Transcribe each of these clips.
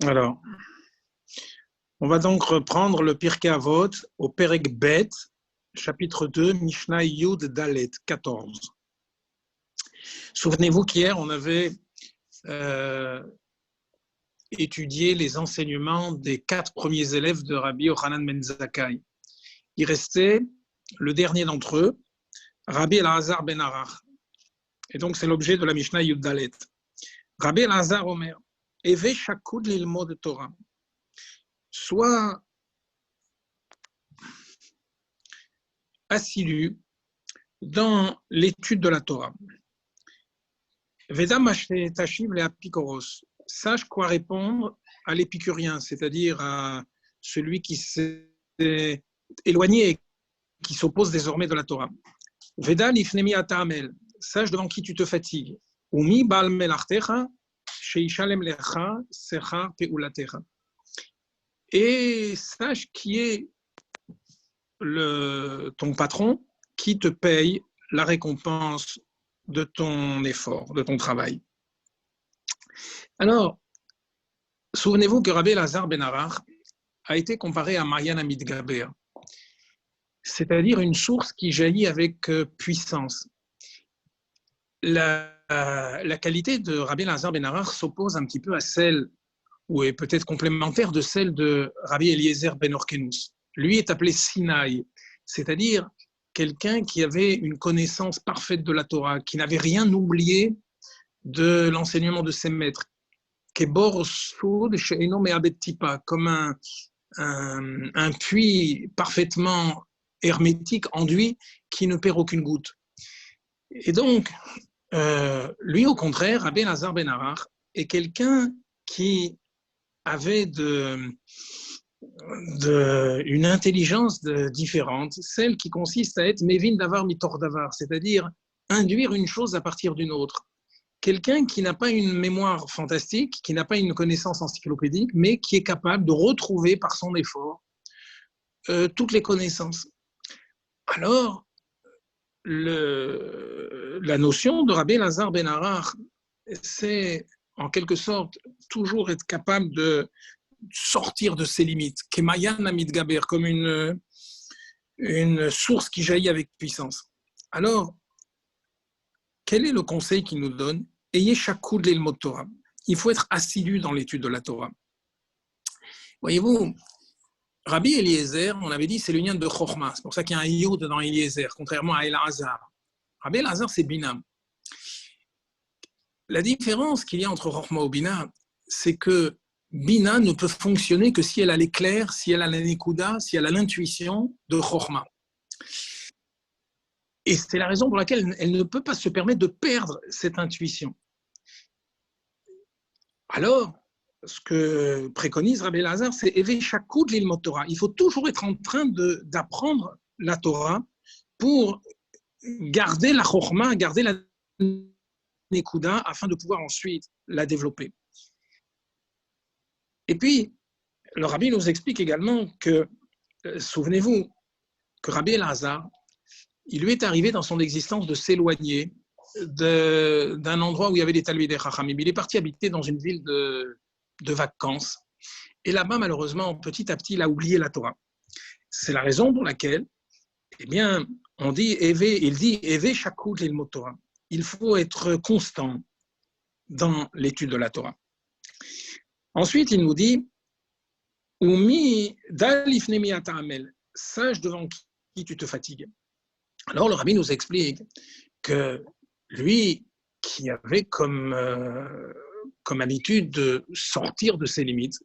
Alors, on va donc reprendre le Pirkei Avot au Perek Bet, chapitre 2, Mishnah Yud Dalet, 14. Souvenez-vous qu'hier, on avait étudié les enseignements des 4 premiers élèves de Rabbi Yochanan ben Zakkai. Il restait le dernier d'entre eux, Rabbi Elazar ben Arach. Et donc, c'est l'objet de la Mishnah Yud Dalet. Rabbi Elazar Omer, Eve Shakud Lilmod Torah. Soit assidu dans l'étude de la Torah. Veda Tashiv le Apikoros. Sache quoi répondre à l'épicurien, c'est-à-dire à celui qui s'est éloigné et qui s'oppose désormais de la Torah. Veda Lifnemi Atamel. Sache devant qui tu te fatigues. Umi Baal Melartecha, Sheishalem Lecha, Secha Peulatecha. Et sache qui est ton patron qui te paye la récompense de ton effort, de ton travail. Alors, souvenez-vous que Rabbi Elazar ben Arach a été comparé à Maryan Amidgaber, c'est-à-dire une source qui jaillit avec puissance. La qualité de Rabbi Elazar ben Arach s'oppose un petit peu à celle, ou est peut-être complémentaire de celle de Rabbi Eliezer ben Orkenus. Lui est appelé Sinaï, c'est-à-dire quelqu'un qui avait une connaissance parfaite de la Torah, qui n'avait rien oublié de l'enseignement de ses maîtres, comme un puits parfaitement hermétique, enduit, qui ne perd aucune goutte. Et donc, lui, au contraire, Rabbi Elazar ben Arach, est quelqu'un qui avait une intelligence différente, celle qui consiste à être Mevin Davar Mitor Davar, c'est-à-dire induire une chose à partir d'une autre. Quelqu'un qui n'a pas une mémoire fantastique, qui n'a pas une connaissance encyclopédique, mais qui est capable de retrouver par son effort toutes les connaissances. Alors, la notion de Rabbi Elazar ben Arach, c'est en quelque sorte toujours être capable de sortir de ses limites, Kemayan Amidgaber, comme une source qui jaillit avec puissance. Alors, quel est le conseil qu'il nous donne? Ayez shakud lilmod Torah. Il faut être assidu dans l'étude de la Torah. Voyez-vous, Rabbi Eliezer, on avait dit, c'est l'union de Chochma. C'est pour ça qu'il y a un yod dans Eliezer, contrairement à Elazar. Rabbi Elazar, c'est Binam. La différence qu'il y a entre Chochma et Bina, c'est que Bina ne peut fonctionner que si elle a l'éclair, si elle a la nekuda, si elle a l'intuition de Chochma. Et c'est la raison pour laquelle elle ne peut pas se permettre de perdre cette intuition. Alors, ce que préconise Rabbi Elazar, c'est Eve Shakud lilmod Torah. Il faut toujours être en train d'apprendre la Torah pour garder la Chochma, garder la nekuda, afin de pouvoir ensuite la développer. Et puis, le Rabbi nous explique également que, souvenez-vous, que Rabbi Elazar, il lui est arrivé dans son existence de s'éloigner d'un endroit où il y avait des Talmidei Chachamim. Il est parti habiter dans une ville de vacances. Et là-bas, malheureusement, petit à petit, il a oublié la Torah. C'est la raison pour laquelle, eh bien, il dit Eve Shakud lilmod Torah. Il faut être constant dans l'étude de la Torah. Ensuite, il nous dit Umi dalifnemi atamel. Sache devant qui tu te fatigues. Alors, le Rabbi nous explique que lui, qui avait comme habitude de sortir de ses limites,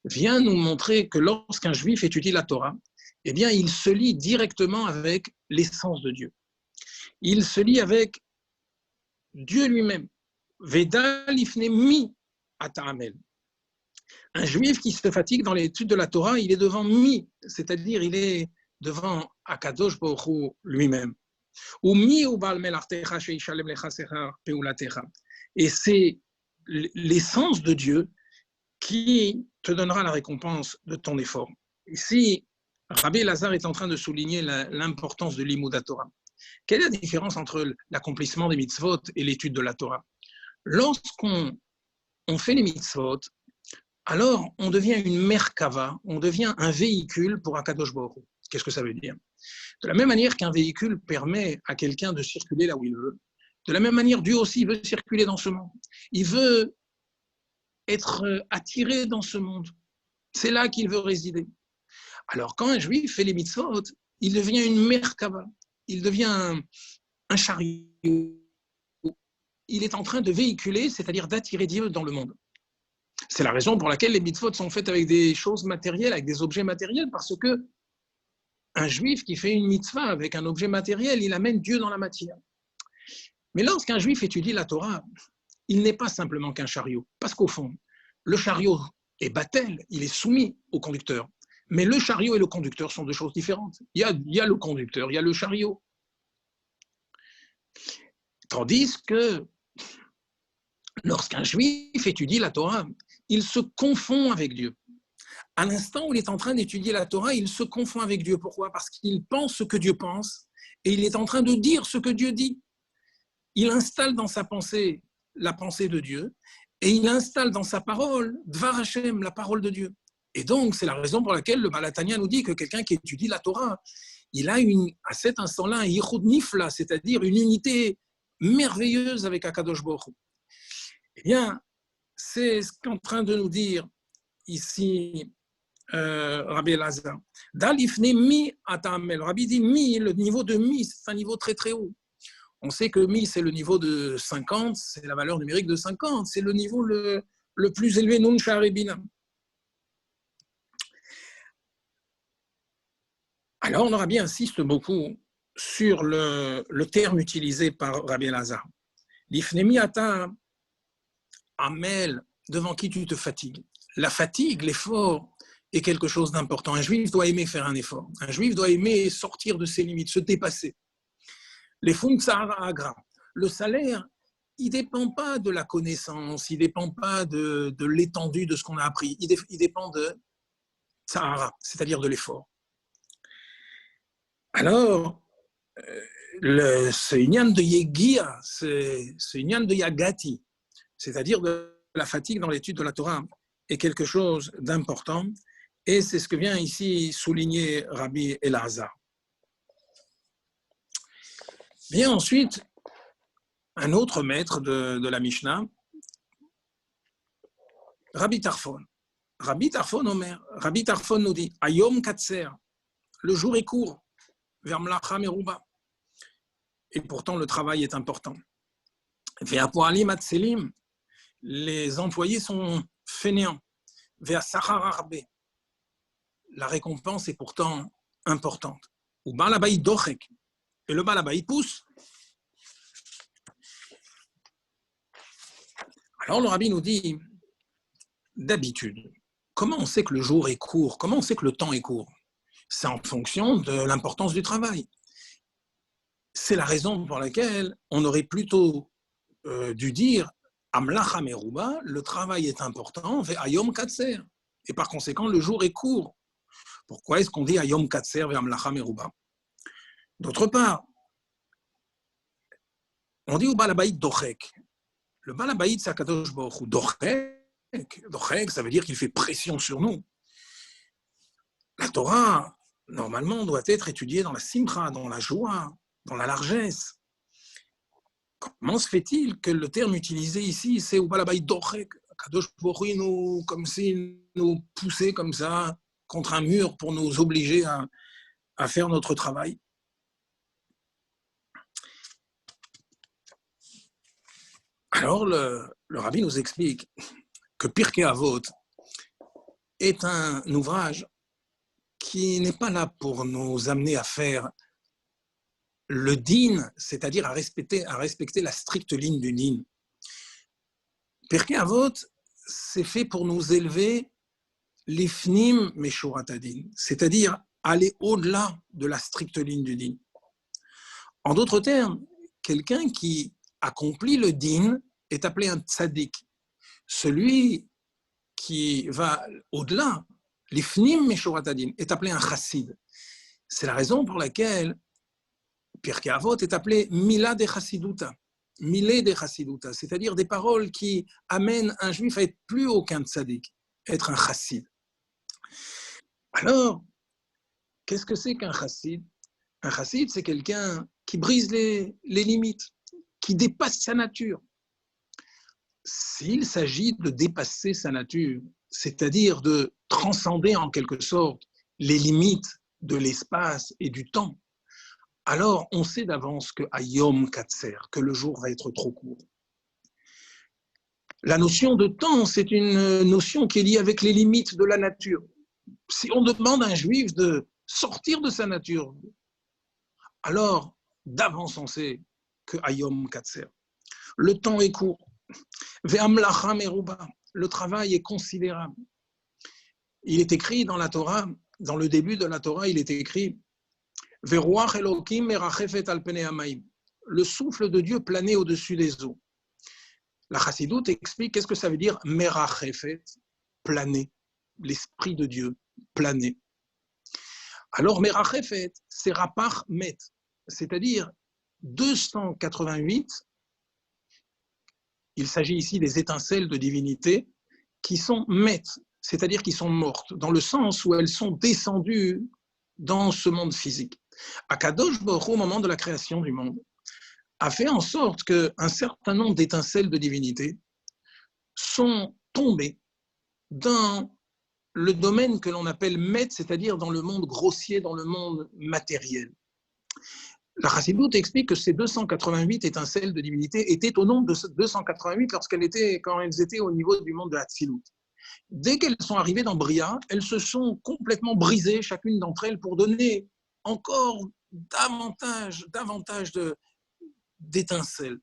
vient nous montrer que lorsqu'un juif étudie la Torah, eh bien, il se lie directement avec l'essence de Dieu. Il se lie avec Dieu lui-même. Veda lifnemi atamel. Un juif qui se fatigue dans l'étude de la Torah, il est devant Mi, c'est-à-dire il est devant Akadosh Baruch Hu lui-même. Et c'est l'essence de Dieu qui te donnera la récompense de ton effort. Ici, Rabbi Elazar est en train de souligner l'importance de l'Imoud Torah. Quelle est la différence entre l'accomplissement des mitzvot et l'étude de la Torah? Lorsqu'on fait les mitzvot, alors on devient une merkava, on devient un véhicule pour Akadosh Baruch Hu. Qu'est-ce que ça veut dire? De la même manière qu'un véhicule permet à quelqu'un de circuler là où il veut, de la même manière, Dieu aussi veut circuler dans ce monde. Il veut être attiré dans ce monde. C'est là qu'il veut résider. Alors, quand un juif fait les mitzvot, il devient une merkava, il devient un chariot. Il est en train de véhiculer, c'est-à-dire d'attirer Dieu dans le monde. C'est la raison pour laquelle les mitzvot sont faites avec des choses matérielles, avec des objets matériels, parce que un juif qui fait une mitzvah avec un objet matériel, il amène Dieu dans la matière. Mais lorsqu'un juif étudie la Torah, il n'est pas simplement qu'un chariot, parce qu'au fond, le chariot est battel, il est soumis au conducteur. Mais le chariot et le conducteur sont deux choses différentes. Il y a le conducteur, il y a le chariot. Tandis que lorsqu'un juif étudie la Torah, il se confond avec Dieu. À l'instant où il est en train d'étudier la Torah, il se confond avec Dieu. Pourquoi? Parce qu'il pense ce que Dieu pense et il est en train de dire ce que Dieu dit. Il installe dans sa pensée la pensée de Dieu et il installe dans sa parole Dvar Hashem, la parole de Dieu. Et donc, c'est la raison pour laquelle le Baal HaTanya nous dit que quelqu'un qui étudie la Torah, il a à cet instant-là un yichud nifla, c'est-à-dire une unité merveilleuse avec Akadosh Baruch Hu. Eh bien, c'est ce qu'est en train de nous dire ici Rabbi Elazar. Dalifne mi atamel. Rabbi dit mi, le niveau de mi, c'est un niveau très très haut. On sait que mi, c'est le niveau de 50, c'est la valeur numérique de 50, c'est le niveau le plus élevé, nun sharebina. Alors, on aura bien insiste beaucoup sur le terme utilisé par Rabbi Elazar. L'ifne mi ata amel, devant qui tu te fatigues. La fatigue, l'effort, est quelque chose d'important. Un juif doit aimer faire un effort. Un juif doit aimer sortir de ses limites, se dépasser. Les funtsara agra. Le salaire, il ne dépend pas de la connaissance, il ne dépend pas de l'étendue de ce qu'on a appris. Il dépend de tsahara, c'est-à-dire de l'effort. Alors, ce inyan de yegia, ce inyan de yagati, c'est-à-dire de la fatigue dans l'étude de la Torah, est quelque chose d'important. Et c'est ce que vient ici souligner Rabbi Elazar. Bien ensuite, un autre maître de la Mishnah, Rabbi Tarfon. Rabbi Tarfon nous dit, Ayom Katser, le jour est court, vers Mlacha Meruba. Et pourtant, le travail est important. Ve'apoalim atselim, les employés sont fainéants. Ve'asachar arbe, la récompense est pourtant importante. Ou balabaï dochek, et le balabaï pousse. Alors le rabbi nous dit, d'habitude, comment on sait que le jour est court? Comment on sait que le temps est court? C'est en fonction de l'importance du travail. C'est la raison pour laquelle on aurait plutôt dû dire Amlacha Meruba, le travail est important, ve Ayom Katser. Et par conséquent, le jour est court. Pourquoi est-ce qu'on dit Ayom Katser ve Amlacha Meruba? D'autre part, on dit au Balabaït Dochek. Le Balabaït, c'est Akadosh Baruch Hu. Dochek, ça veut dire qu'il fait pression sur nous. La Torah, normalement, doit être étudiée dans la simcha, dans la joie, dans la largesse. Comment se fait-il que le terme utilisé ici, c'est Ubalabaï Dochek, Kadosh Baruch Hu, comme s'il nous poussait comme ça contre un mur pour nous obliger à faire notre travail? Alors, le rabbi nous explique que Pirkei Avot est un ouvrage qui n'est pas là pour nous amener à faire le din, c'est-à-dire à respecter la stricte ligne du din. Pirkei Avot, c'est fait pour nous élever l'ifnim meshurat hadin, c'est-à-dire aller au-delà de la stricte ligne du din. En d'autres termes, quelqu'un qui accomplit le din est appelé un tzaddik. Celui qui va au-delà, l'ifnim meshurat hadin, est appelé un chassid. C'est la raison pour laquelle Pirkei Avot est appelé Mila de Chassiduta, Milé de Chassiduta, c'est-à-dire des paroles qui amènent un juif à être plus haut qu'un tzaddik, être un chassid. Alors, qu'est-ce que c'est qu'un chassid? Un chassid, c'est quelqu'un qui brise les limites, qui dépasse sa nature. S'il s'agit de dépasser sa nature, c'est-à-dire de transcender en quelque sorte les limites de l'espace et du temps, alors on sait d'avance que Hayom Katser, que le jour va être trop court. La notion de temps, c'est une notion qui est liée avec les limites de la nature. Si on demande à un juif de sortir de sa nature, alors d'avance on sait que Hayom Katser. Le temps est court. Ve'amlacha meruba. Le travail est considérable. Il est écrit dans la Torah, dans le début de la Torah, il est écrit Ve'ruach Elokim merachefet al penei hamayim. Le souffle de Dieu planait au-dessus des eaux. La Chassidoute explique qu'est-ce que ça veut dire merachefet, planer, l'esprit de Dieu, planer. Alors merachefet, c'est rapach met, c'est-à-dire 288. Il s'agit ici des étincelles de divinité qui sont met, c'est-à-dire qui sont mortes, dans le sens où elles sont descendues dans ce monde physique. Akadosh Baruch Hu, au moment de la création du monde, a fait en sorte qu'un certain nombre d'étincelles de divinité sont tombées dans le domaine que l'on appelle met, c'est-à-dire dans le monde grossier, dans le monde matériel. La Chassidoute explique que ces 288 étincelles de divinité étaient au nombre de 288 quand elles étaient au niveau du monde de Hatzilut. Dès qu'elles sont arrivées dans Bria, elles se sont complètement brisées, chacune d'entre elles, pour donner encore davantage d'étincelles.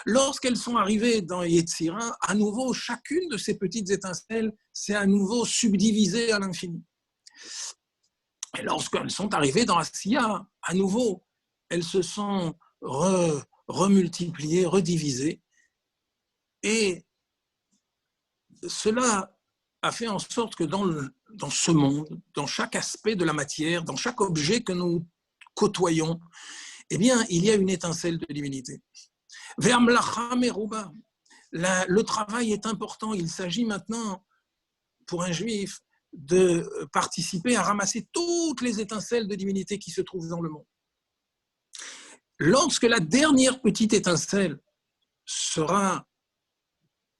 Lorsqu'elles sont arrivées dans Yetzira, à nouveau, chacune de ces petites étincelles s'est à nouveau subdivisée à l'infini. Et lorsqu'elles sont arrivées dans Asiya, à nouveau, elles se sont remultipliées, redivisées. Et cela a fait en sorte que dans ce monde, dans chaque aspect de la matière, dans chaque objet que nous côtoyons, eh bien, il y a une étincelle de divinité. Le travail est important. Il s'agit maintenant, pour un juif, de participer à ramasser toutes les étincelles de divinité qui se trouvent dans le monde. Lorsque la dernière petite étincelle sera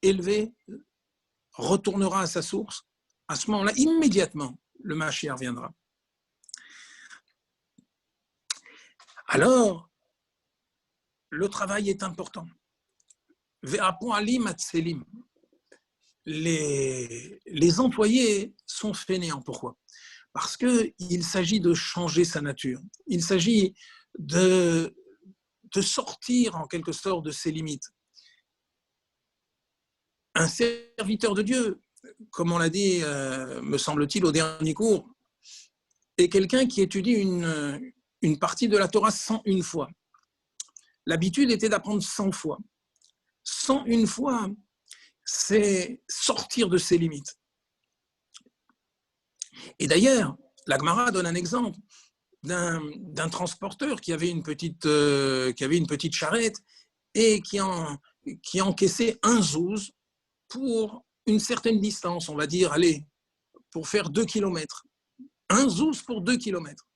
élevée, retournera à sa source, à ce moment-là, immédiatement, le Mashiach viendra. Alors, le travail est important. Les employés sont fainéants. Pourquoi? Parce qu'il s'agit de changer sa nature. Il s'agit de sortir en quelque sorte de ses limites. Un serviteur de Dieu, comme on l'a dit, me semble-t-il, au dernier cours, est quelqu'un qui étudie une partie de la Torah 101 fois. L'habitude était d'apprendre 100 fois. 101 fois, c'est sortir de ses limites. Et d'ailleurs, la Gemara donne un exemple d'un transporteur qui avait une petite charrette et qui encaissait un zouz pour une certaine distance, on va dire, allez, pour faire 2 kilomètres. Un zouz pour 2 kilomètres.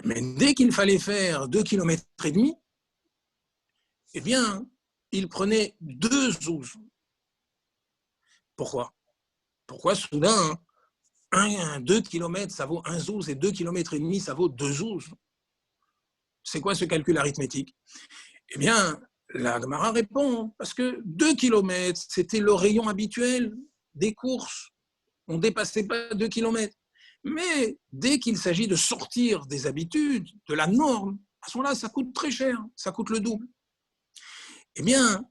Mais dès qu'il fallait faire 2 kilomètres et demi, eh bien, il prenait 2 zouz. Pourquoi? Pourquoi soudain, 2 kilomètres, ça vaut 1 zouz et 2 kilomètres et demi, ça vaut 2 zouz? C'est quoi ce calcul arithmétique? Eh bien, la Gemara répond, parce que 2 kilomètres, c'était le rayon habituel des courses. On ne dépassait pas 2 kilomètres. Mais dès qu'il s'agit de sortir des habitudes, de la norme, à ce moment-là, ça coûte très cher, ça coûte le double. Eh bien,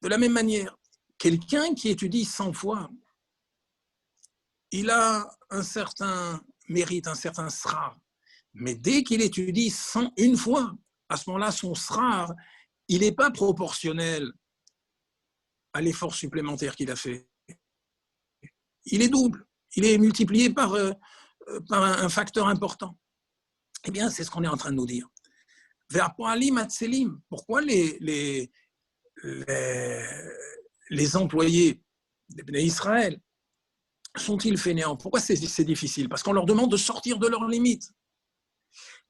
de la même manière, quelqu'un qui étudie 100 fois, il a un certain mérite, un certain srar. Mais dès qu'il étudie 101 fois, à ce moment-là, son srar, il n'est pas proportionnel à l'effort supplémentaire qu'il a fait. Il est double, il est multiplié par un facteur important. Eh bien, c'est ce qu'on est en train de nous dire. Pourquoi les employés des Bnei Israël, sont-ils fainéants? Pourquoi c'est difficile? Parce qu'on leur demande de sortir de leurs limites.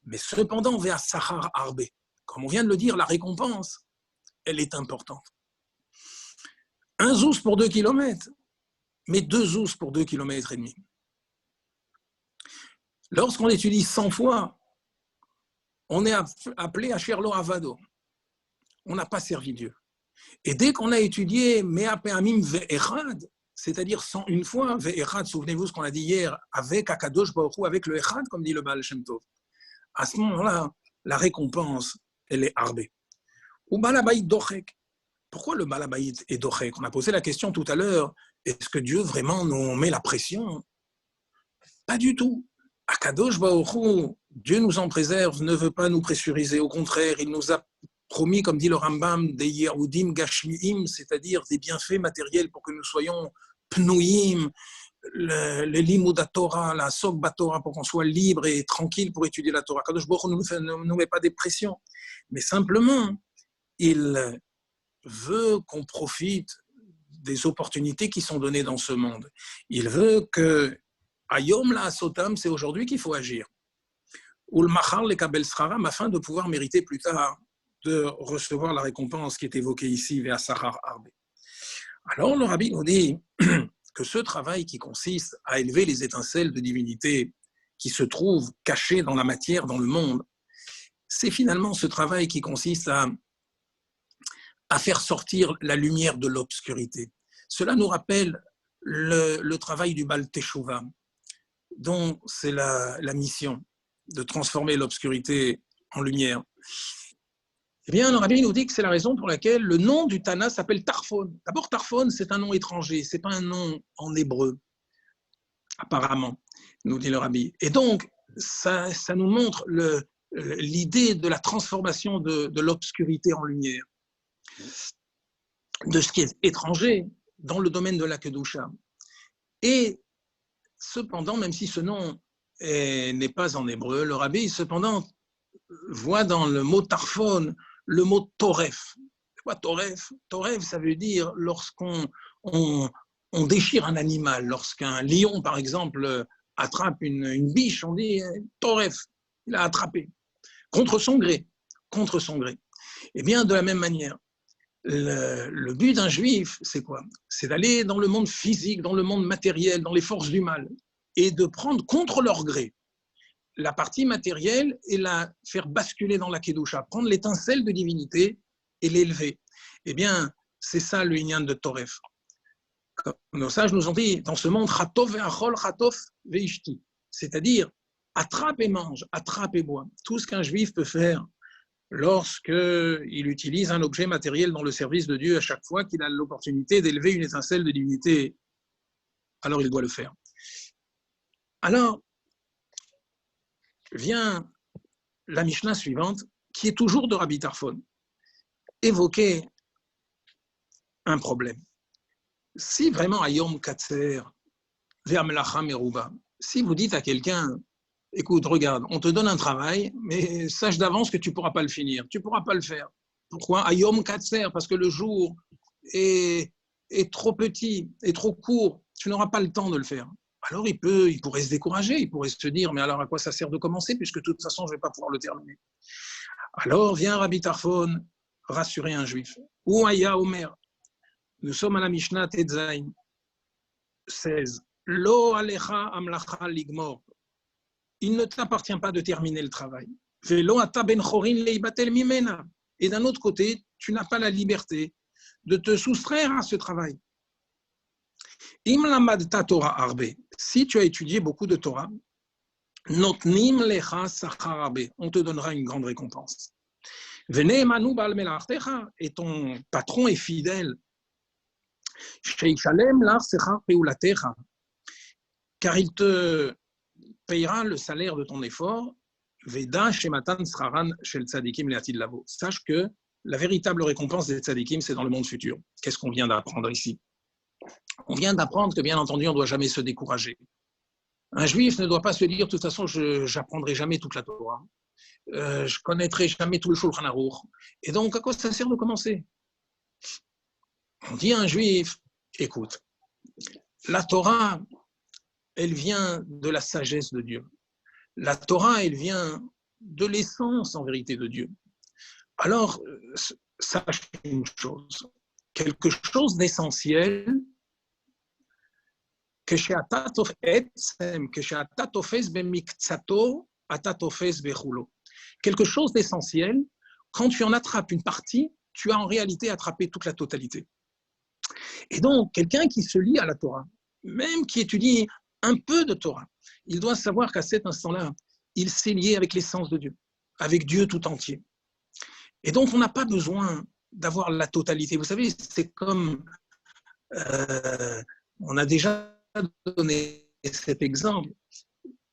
Mais cependant, vers Sahar Arbe, comme on vient de le dire, la récompense, elle est importante. 1 zous pour 2 kilomètres, mais 2 zous pour 2,5 kilomètres. Lorsqu'on étudie 100 fois, on est appelé à Sherlo Avado. On n'a pas servi Dieu. Et dès qu'on a étudié Mea Pe'amim Ve'echad, c'est-à-dire 101 fois, Ve'echad, souvenez-vous ce qu'on a dit hier, avec Akadosh Baruch Hu, avec le Echad, comme dit le Baal Shem Tov, à ce moment-là, la récompense, elle est arbée. Ou Balabaït Dochek. Pourquoi le Balabaït est Dochek? On a posé la question tout à l'heure, est-ce que Dieu vraiment nous met la pression? Pas du tout. Akadosh Baruch Hu, Dieu nous en préserve, ne veut pas nous pressuriser. Au contraire, il nous a promis, comme dit le Rambam, des Yehudim Gashmiim, c'est-à-dire des bienfaits matériels pour que nous soyons Pnouim, le Limud Torah, la Sok Torah, pour qu'on soit libre et tranquille pour étudier la Torah. Akadosh Baruch Hu ne nous met pas des pressions, mais simplement, il veut qu'on profite des opportunités qui sont données dans ce monde. Il veut que Ayom la Sotam, c'est aujourd'hui qu'il faut agir. Ou le Machar le Kabel Sraram, afin de pouvoir mériter plus tard de recevoir la récompense qui est évoquée ici, vers Sahar Arbe. Alors le Rabbi nous dit que ce travail qui consiste à élever les étincelles de divinité qui se trouvent cachées dans la matière, dans le monde, c'est finalement ce travail qui consiste à faire sortir la lumière de l'obscurité. Cela nous rappelle le travail du Baal Teshuvah, dont c'est la mission de transformer l'obscurité en lumière. Eh bien, le Rabbi nous dit que c'est la raison pour laquelle le nom du Tana s'appelle Tarfon. D'abord, Tarfon, c'est un nom étranger, ce n'est pas un nom en hébreu, apparemment, nous dit le Rabbi. Et donc, ça nous montre l'idée de la transformation de l'obscurité en lumière, de ce qui est étranger dans le domaine de la Kedusha. Et cependant, même si ce nom n'est pas en hébreu, le Rabbi, cependant, voit dans le mot Tarfon le mot Toref. C'est quoi Toref? Toref, ça veut dire lorsqu'on déchire un animal, lorsqu'un lion, par exemple, attrape une biche, on dit Toref, il a attrapé, contre son gré, contre son gré. Eh bien, de la même manière, le but d'un juif, c'est quoi? C'est d'aller dans le monde physique, dans le monde matériel, dans les forces du mal, et de prendre contre leur gré la partie matérielle et la faire basculer dans la Kedusha, prendre l'étincelle de divinité et l'élever. Eh bien, c'est ça le Inyan de Toref. Comme nos sages nous ont dit, dans ce monde, Chatov ve'achol, Chatov ve'ishti, c'est-à-dire attrape et mange, attrape et bois. Tout ce qu'un juif peut faire lorsqu'il utilise un objet matériel dans le service de Dieu à chaque fois qu'il a l'opportunité d'élever une étincelle de divinité, alors il doit le faire. Alors, vient la Mishnah suivante, qui est toujours de Rabbi Tarfon, évoquer un problème. Si vraiment Ayom Katser, Ve'amelacha Meruba, si vous dites à quelqu'un, écoute, regarde, on te donne un travail, mais sache d'avance que tu ne pourras pas le finir, tu ne pourras pas le faire. Pourquoi? Ayom Katser, parce que le jour est trop petit, est trop court, tu n'auras pas le temps de le faire. Alors il pourrait se décourager, il pourrait se dire, mais alors à quoi ça sert de commencer, puisque de toute façon, je ne vais pas pouvoir le terminer. Alors vient Rabbi Tarfon rassurer un juif. Ou Aya Omer, nous sommes à la Mishnah Tetzain 16. Lo alecha amlacha ligmor. Il ne t'appartient pas de terminer le travail. Velo ata ben chorin leibatel mimena. Et d'un autre côté, tu n'as pas la liberté de te soustraire à ce travail. Im lamadta Torah arbe. Si tu as étudié beaucoup de Torah, notnim lecha sachar arbe. On te donnera une grande récompense. Veneemanu bal melartecha. Et ton patron est fidèle. Sheishalem lar sechar peulatecha. Car il te payera le salaire de ton effort. Veda shematan sraran shel tzadikim leatid lavo. Sache que la véritable récompense des tzadikim, c'est dans le monde futur. Qu'est-ce qu'on vient d'apprendre ici? On vient d'apprendre que, bien entendu, on ne doit jamais se décourager. Un juif ne doit pas se dire, de toute façon, je n'apprendrai jamais toute la Torah. Je connaîtrai jamais tout le Shulchan Aruch. Et donc, à quoi ça sert de commencer? On dit à un juif, écoute, La Torah, elle vient de la sagesse de Dieu. La Torah, elle vient de l'essence, en vérité, de Dieu. Alors, sache une chose, quelque chose d'essentiel, quelque chose d'essentiel, quand tu en attrapes une partie, tu as en réalité attrapé toute la totalité. Et donc, quelqu'un qui se lie à la Torah, même qui étudie un peu de Torah, il doit savoir qu'à cet instant-là, il s'est lié avec l'essence de Dieu, avec Dieu tout entier. Et donc, on n'a pas besoin d'avoir la totalité. Vous savez, c'est comme, on a déjà donné cet exemple.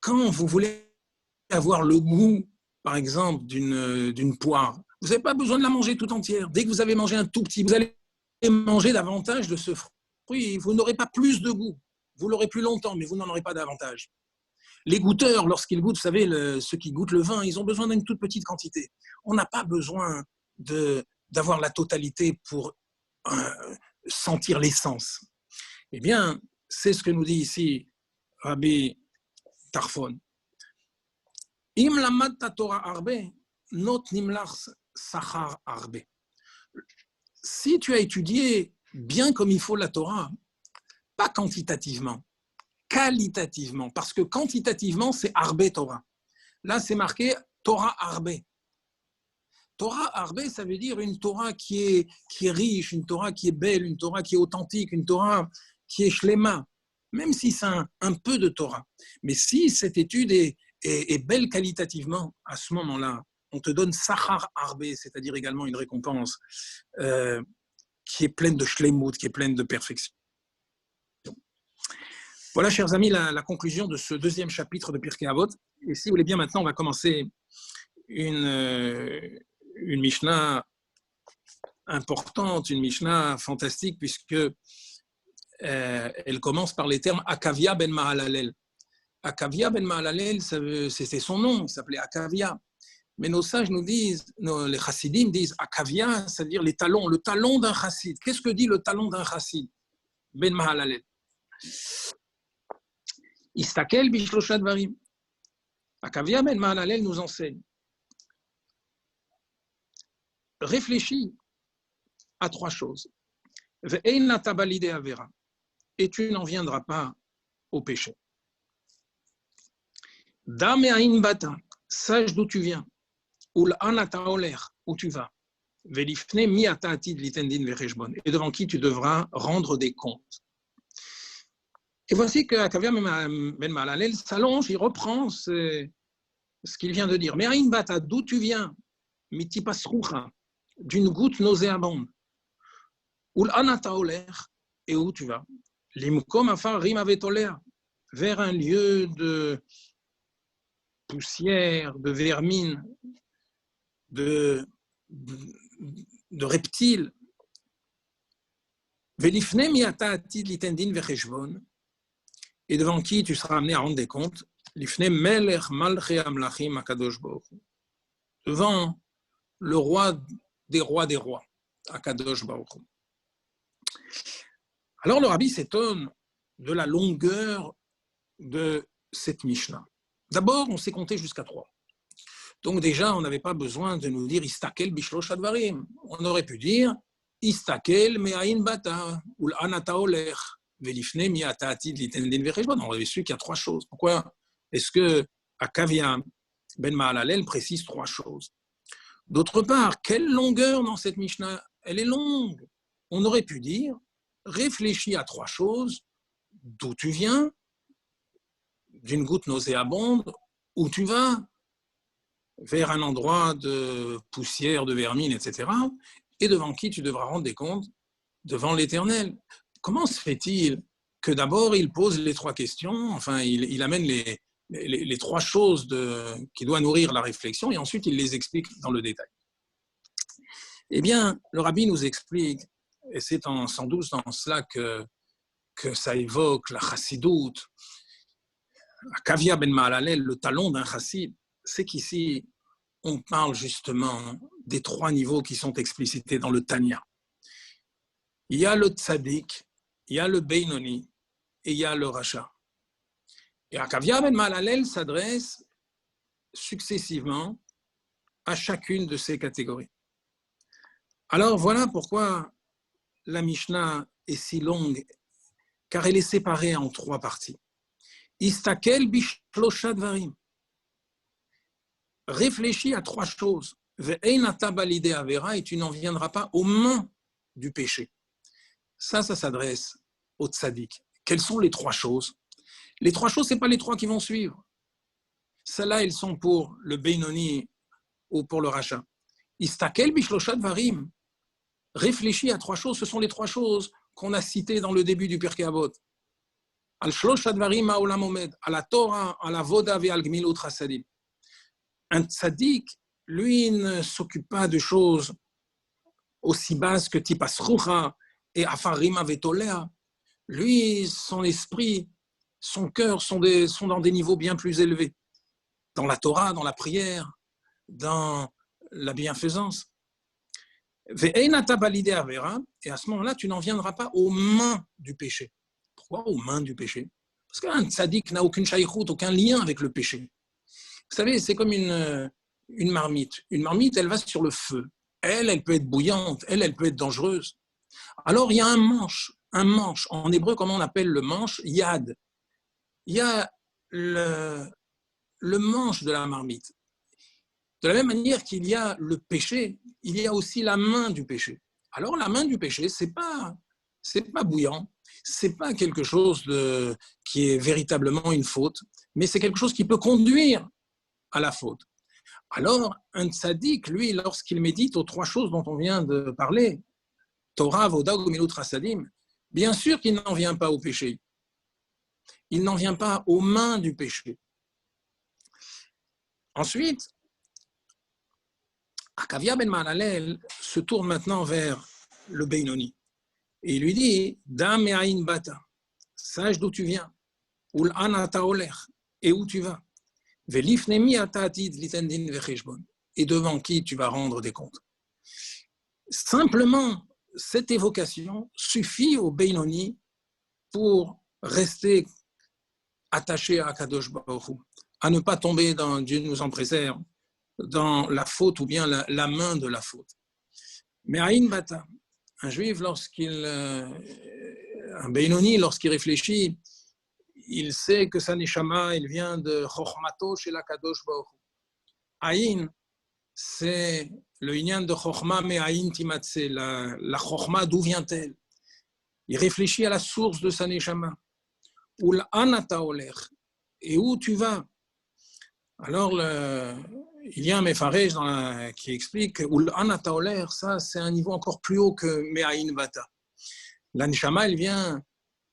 Quand vous voulez avoir le goût, par exemple, d'une poire, vous n'avez pas besoin de la manger tout entière. Dès que vous avez mangé un tout petit, vous allez manger davantage de ce fruit. Vous n'aurez pas plus de goût. Vous l'aurez plus longtemps, mais vous n'en aurez pas davantage. Les goûteurs, lorsqu'ils goûtent, vous savez, ceux qui goûtent le vin, ils ont besoin d'une toute petite quantité. On n'a pas besoin d'avoir la totalité pour sentir l'essence. Eh bien, c'est ce que nous dit ici Rabbi Tarfon. Im lamadta Torah arbe, not nimlach sachar arbe. Si tu as étudié bien comme il faut la Torah, pas quantitativement, qualitativement, parce que quantitativement, c'est arbe Torah. Là, c'est marqué Torah arbe. Torah arbe, ça veut dire une Torah qui est riche, une Torah qui est belle, une Torah qui est authentique, une Torah qui est shlema, même si c'est un peu de Torah. Mais si cette étude est belle qualitativement, à ce moment-là, on te donne sachar arbe, c'est-à-dire également une récompense qui est pleine de shlemut, qui est pleine de perfection. Voilà, chers amis, la conclusion de ce deuxième chapitre de Pirkei Avot. Et si vous voulez bien, maintenant, on va commencer une Mishnah importante, une Mishnah fantastique, puisque elle commence par les termes Akavia ben Mahalalel. Akavia ben Mahalalel, c'était son nom, il s'appelait Akavia. Mais nos sages nous disent, les chassidim disent Akavia, c'est-à-dire les talons, le talon d'un chassid. Qu'est-ce que dit le talon d'un chassid? Ben Mahalalel. Istakel bishlosha dvarim. Akavia ben Mahalalel nous enseigne. Réfléchis à trois choses. Ve'ein tabalide avera. Et tu n'en viendras pas au péché. Dame ain bata, sache d'où tu viens. Ul anata oler, où tu vas. Velifne mi ata atid litendin vereshbon. Et devant qui tu devras rendre des comptes. Et voici que Akavia ben Mahalalel s'allonge, il reprend ce qu'il vient de dire. Mais ain bata, d'où tu viens? Mitipasrucha, d'une goutte nauséabonde. Ul anata oler, et où tu vas? Limkom afar rim avetolea, vers un lieu de poussière, de vermine, de reptiles. Velifne miata atid litendin vecheshvon, et devant qui tu seras amené à rendre des comptes. Lifne melech malchei amlachim akadosh baruch hu, devant le roi, akadosh baruch hu. Alors le rabbi s'étonne de la longueur de cette Mishnah. D'abord, on s'est compté jusqu'à 3. Donc déjà, on n'avait pas besoin de nous dire Istakel bishlosh advarim. On aurait pu dire Istakel me'ain bata ul anata oler velifne mi'ata atid litendin vereshbon. On avait su qu'il y a 3 choses. Pourquoi est-ce que Akavia ben Mahalalel précise 3 choses? D'autre part, quelle longueur dans cette Mishnah? Elle est longue. On aurait pu dire réfléchis à 3 choses. D'où tu viens, d'une goutte nauséabonde, où tu vas, vers un endroit de poussière, de vermine, etc., et devant qui tu devras rendre des comptes? Devant l'Éternel. Comment se fait-il que d'abord il pose les 3 questions, enfin il amène les 3 choses qui doivent nourrir la réflexion, et ensuite il les explique dans le détail? Eh bien, le rabbi nous explique, et c'est sans doute dans cela que ça évoque la chassidoute, Akavia ben Mahalalel, le talon d'un chassid, c'est qu'ici, on parle justement des 3 niveaux qui sont explicités dans le Tanya. Il y a le tzaddik, il y a le Beinoni, et il y a le rachat. Et Akavia ben Mahalalel s'adresse successivement à chacune de ces catégories. Alors voilà pourquoi la Mishnah est si longue, car elle est séparée en 3 parties. Istakel bishlosha dvarim. Réfléchis à 3 choses. Ve'einata balide avera, et tu n'en viendras pas aux mains du péché. Ça s'adresse au tzaddik. Quelles sont les 3 choses? Les 3 choses, ce n'est pas les 3 qui vont suivre. Celles-là, elles sont pour le Beinoni ou pour le rachat. Istakel bishlosha dvarim. Réfléchis à 3 choses. Ce sont les 3 choses qu'on a citées dans le début du Pirkei Avot. Al-shlosha dvarim ha'olam omed, à la Torah, à la voda ve'al gmilut chasadim. Un tzaddik, lui, ne s'occupe pas de choses aussi basses que tipasrucha et afarima vetolea. Lui, son esprit, son cœur sont dans des niveaux bien plus élevés. Dans la Torah, dans la prière, dans la bienfaisance. Et à ce moment-là, tu n'en viendras pas aux mains du péché. Pourquoi aux mains du péché? Parce qu'un tzaddik n'a aucune shaïchout, aucun lien avec le péché. Vous savez, c'est comme une marmite. Une marmite, elle va sur le feu. Elle peut être bouillante, elle peut être dangereuse. Alors, il y a un manche. En hébreu, comment on appelle le manche? Yad. Il y a le manche de la marmite. De la même manière qu'il y a le péché, il y a aussi la main du péché. Alors, la main du péché, c'est pas bouillant, c'est pas quelque chose qui est véritablement une faute, mais c'est quelque chose qui peut conduire à la faute. Alors, un tzaddik, lui, lorsqu'il médite aux 3 choses dont on vient de parler, Torah, Voda, Gmilut Chasadim, bien sûr qu'il n'en vient pas au péché. Il n'en vient pas aux mains du péché. Ensuite, Akavia ben Mahalalel se tourne maintenant vers le Beinoni. Et il lui dit, Dam me'ain bata, sache d'où tu viens, ul anata oler, et où tu vas. Et devant qui tu vas rendre des comptes. Simplement, cette évocation suffit au Beinoni pour rester attaché à Kadosh Baruch Hu, à ne pas tomber dans, Dieu nous en préserve, dans la faute ou bien la main de la faute. Mais Aïn Bata, un juif, un Beinoni, lorsqu'il réfléchit, il sait que sa neshama, il vient de Chochmato chez la Kadosh Baruch Hu. Aïn, c'est le inyan de Chochma, mais Aïn Timatse, la Chochma, d'où vient-elle? Il réfléchit à la source de sa neshama. Ul anata oler, et où tu vas? Alors, il y a un Mefarech qui explique que Ul anata oler, ça, c'est un niveau encore plus haut que Me'aïn Bata. La neshama, elle vient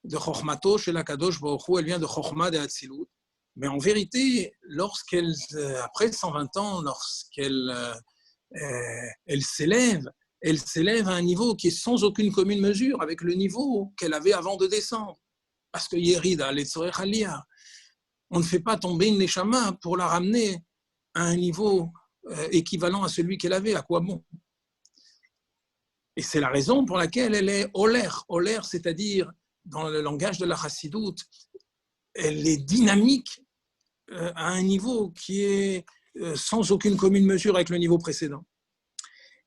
de Chochmato chez la Kadosh Baruch Hu, elle vient de Chochma de Hatzilut. Mais en vérité, après 120 ans, lorsqu'elle elle s'élève à un niveau qui est sans aucune commune mesure avec le niveau qu'elle avait avant de descendre. Parce que Yerida, Letzorech Aliyah, on ne fait pas tomber une neshama pour la ramener à un niveau équivalent à celui qu'elle avait. À quoi bon? Et c'est la raison pour laquelle elle est Oler. Oler, c'est-à-dire, dans le langage de la Chassidoute, elle est dynamique à un niveau qui est sans aucune commune mesure avec le niveau précédent.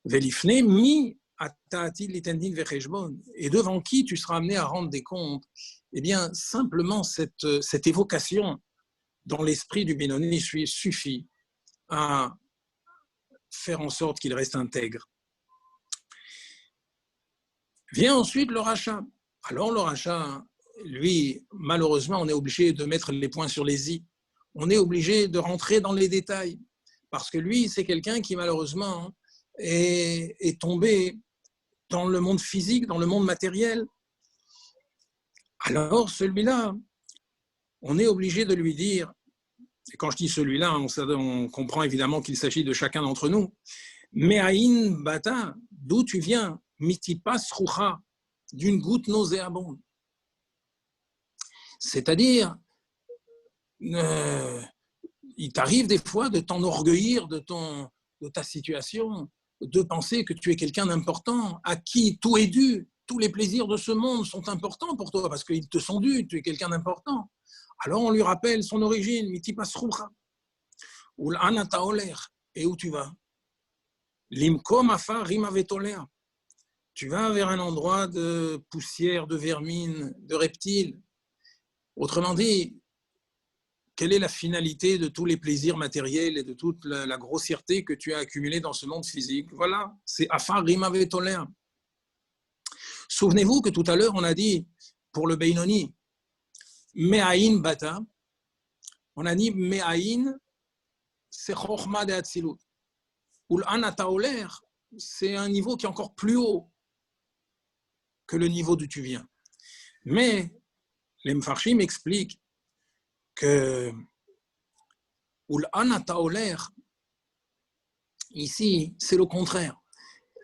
Velifne mi atati litendin vecheshbon, et devant qui tu seras amené à rendre des comptes? Eh bien, simplement cette évocation dans l'esprit du Beinoni suffit à faire en sorte qu'il reste intègre. Vient ensuite le rachat. Alors le rachat, lui, malheureusement, on est obligé de mettre les points sur les i. On est obligé de rentrer dans les détails. Parce que lui, c'est quelqu'un qui, malheureusement, est tombé dans le monde physique, dans le monde matériel. Alors, celui-là, on est obligé de lui dire, et quand je dis celui-là, on comprend évidemment qu'il s'agit de chacun d'entre nous, Me'aïn bata, d'où tu viens, mitipas rucha, d'une goutte nauséabonde. C'est-à-dire, il t'arrive des fois de t'enorgueillir de ta situation, de penser que tu es quelqu'un d'important, à qui tout est dû, tous les plaisirs de ce monde sont importants pour toi parce qu'ils te sont dus, tu es quelqu'un d'important. Alors on lui rappelle son origine, miti pasrucha, ou l'anata oler, et où tu vas? Limkom afar rima vetolea. Tu vas vers un endroit de poussière, de vermine, de reptiles. Autrement dit, quelle est la finalité de tous les plaisirs matériels et de toute la grossièreté que tu as accumulée dans ce monde physique? Voilà, c'est afar rima vetolea. Souvenez-vous que tout à l'heure, on a dit, pour le Beinoni, Me'aïn bata, on a dit Me'aïn, c'est Chochma de Hatzilut. Ou l'anata oler, c'est un niveau qui est encore plus haut que le niveau d'où tu viens. Mais les Mfarshim expliquent que ou l'anata oler, ici, c'est le contraire.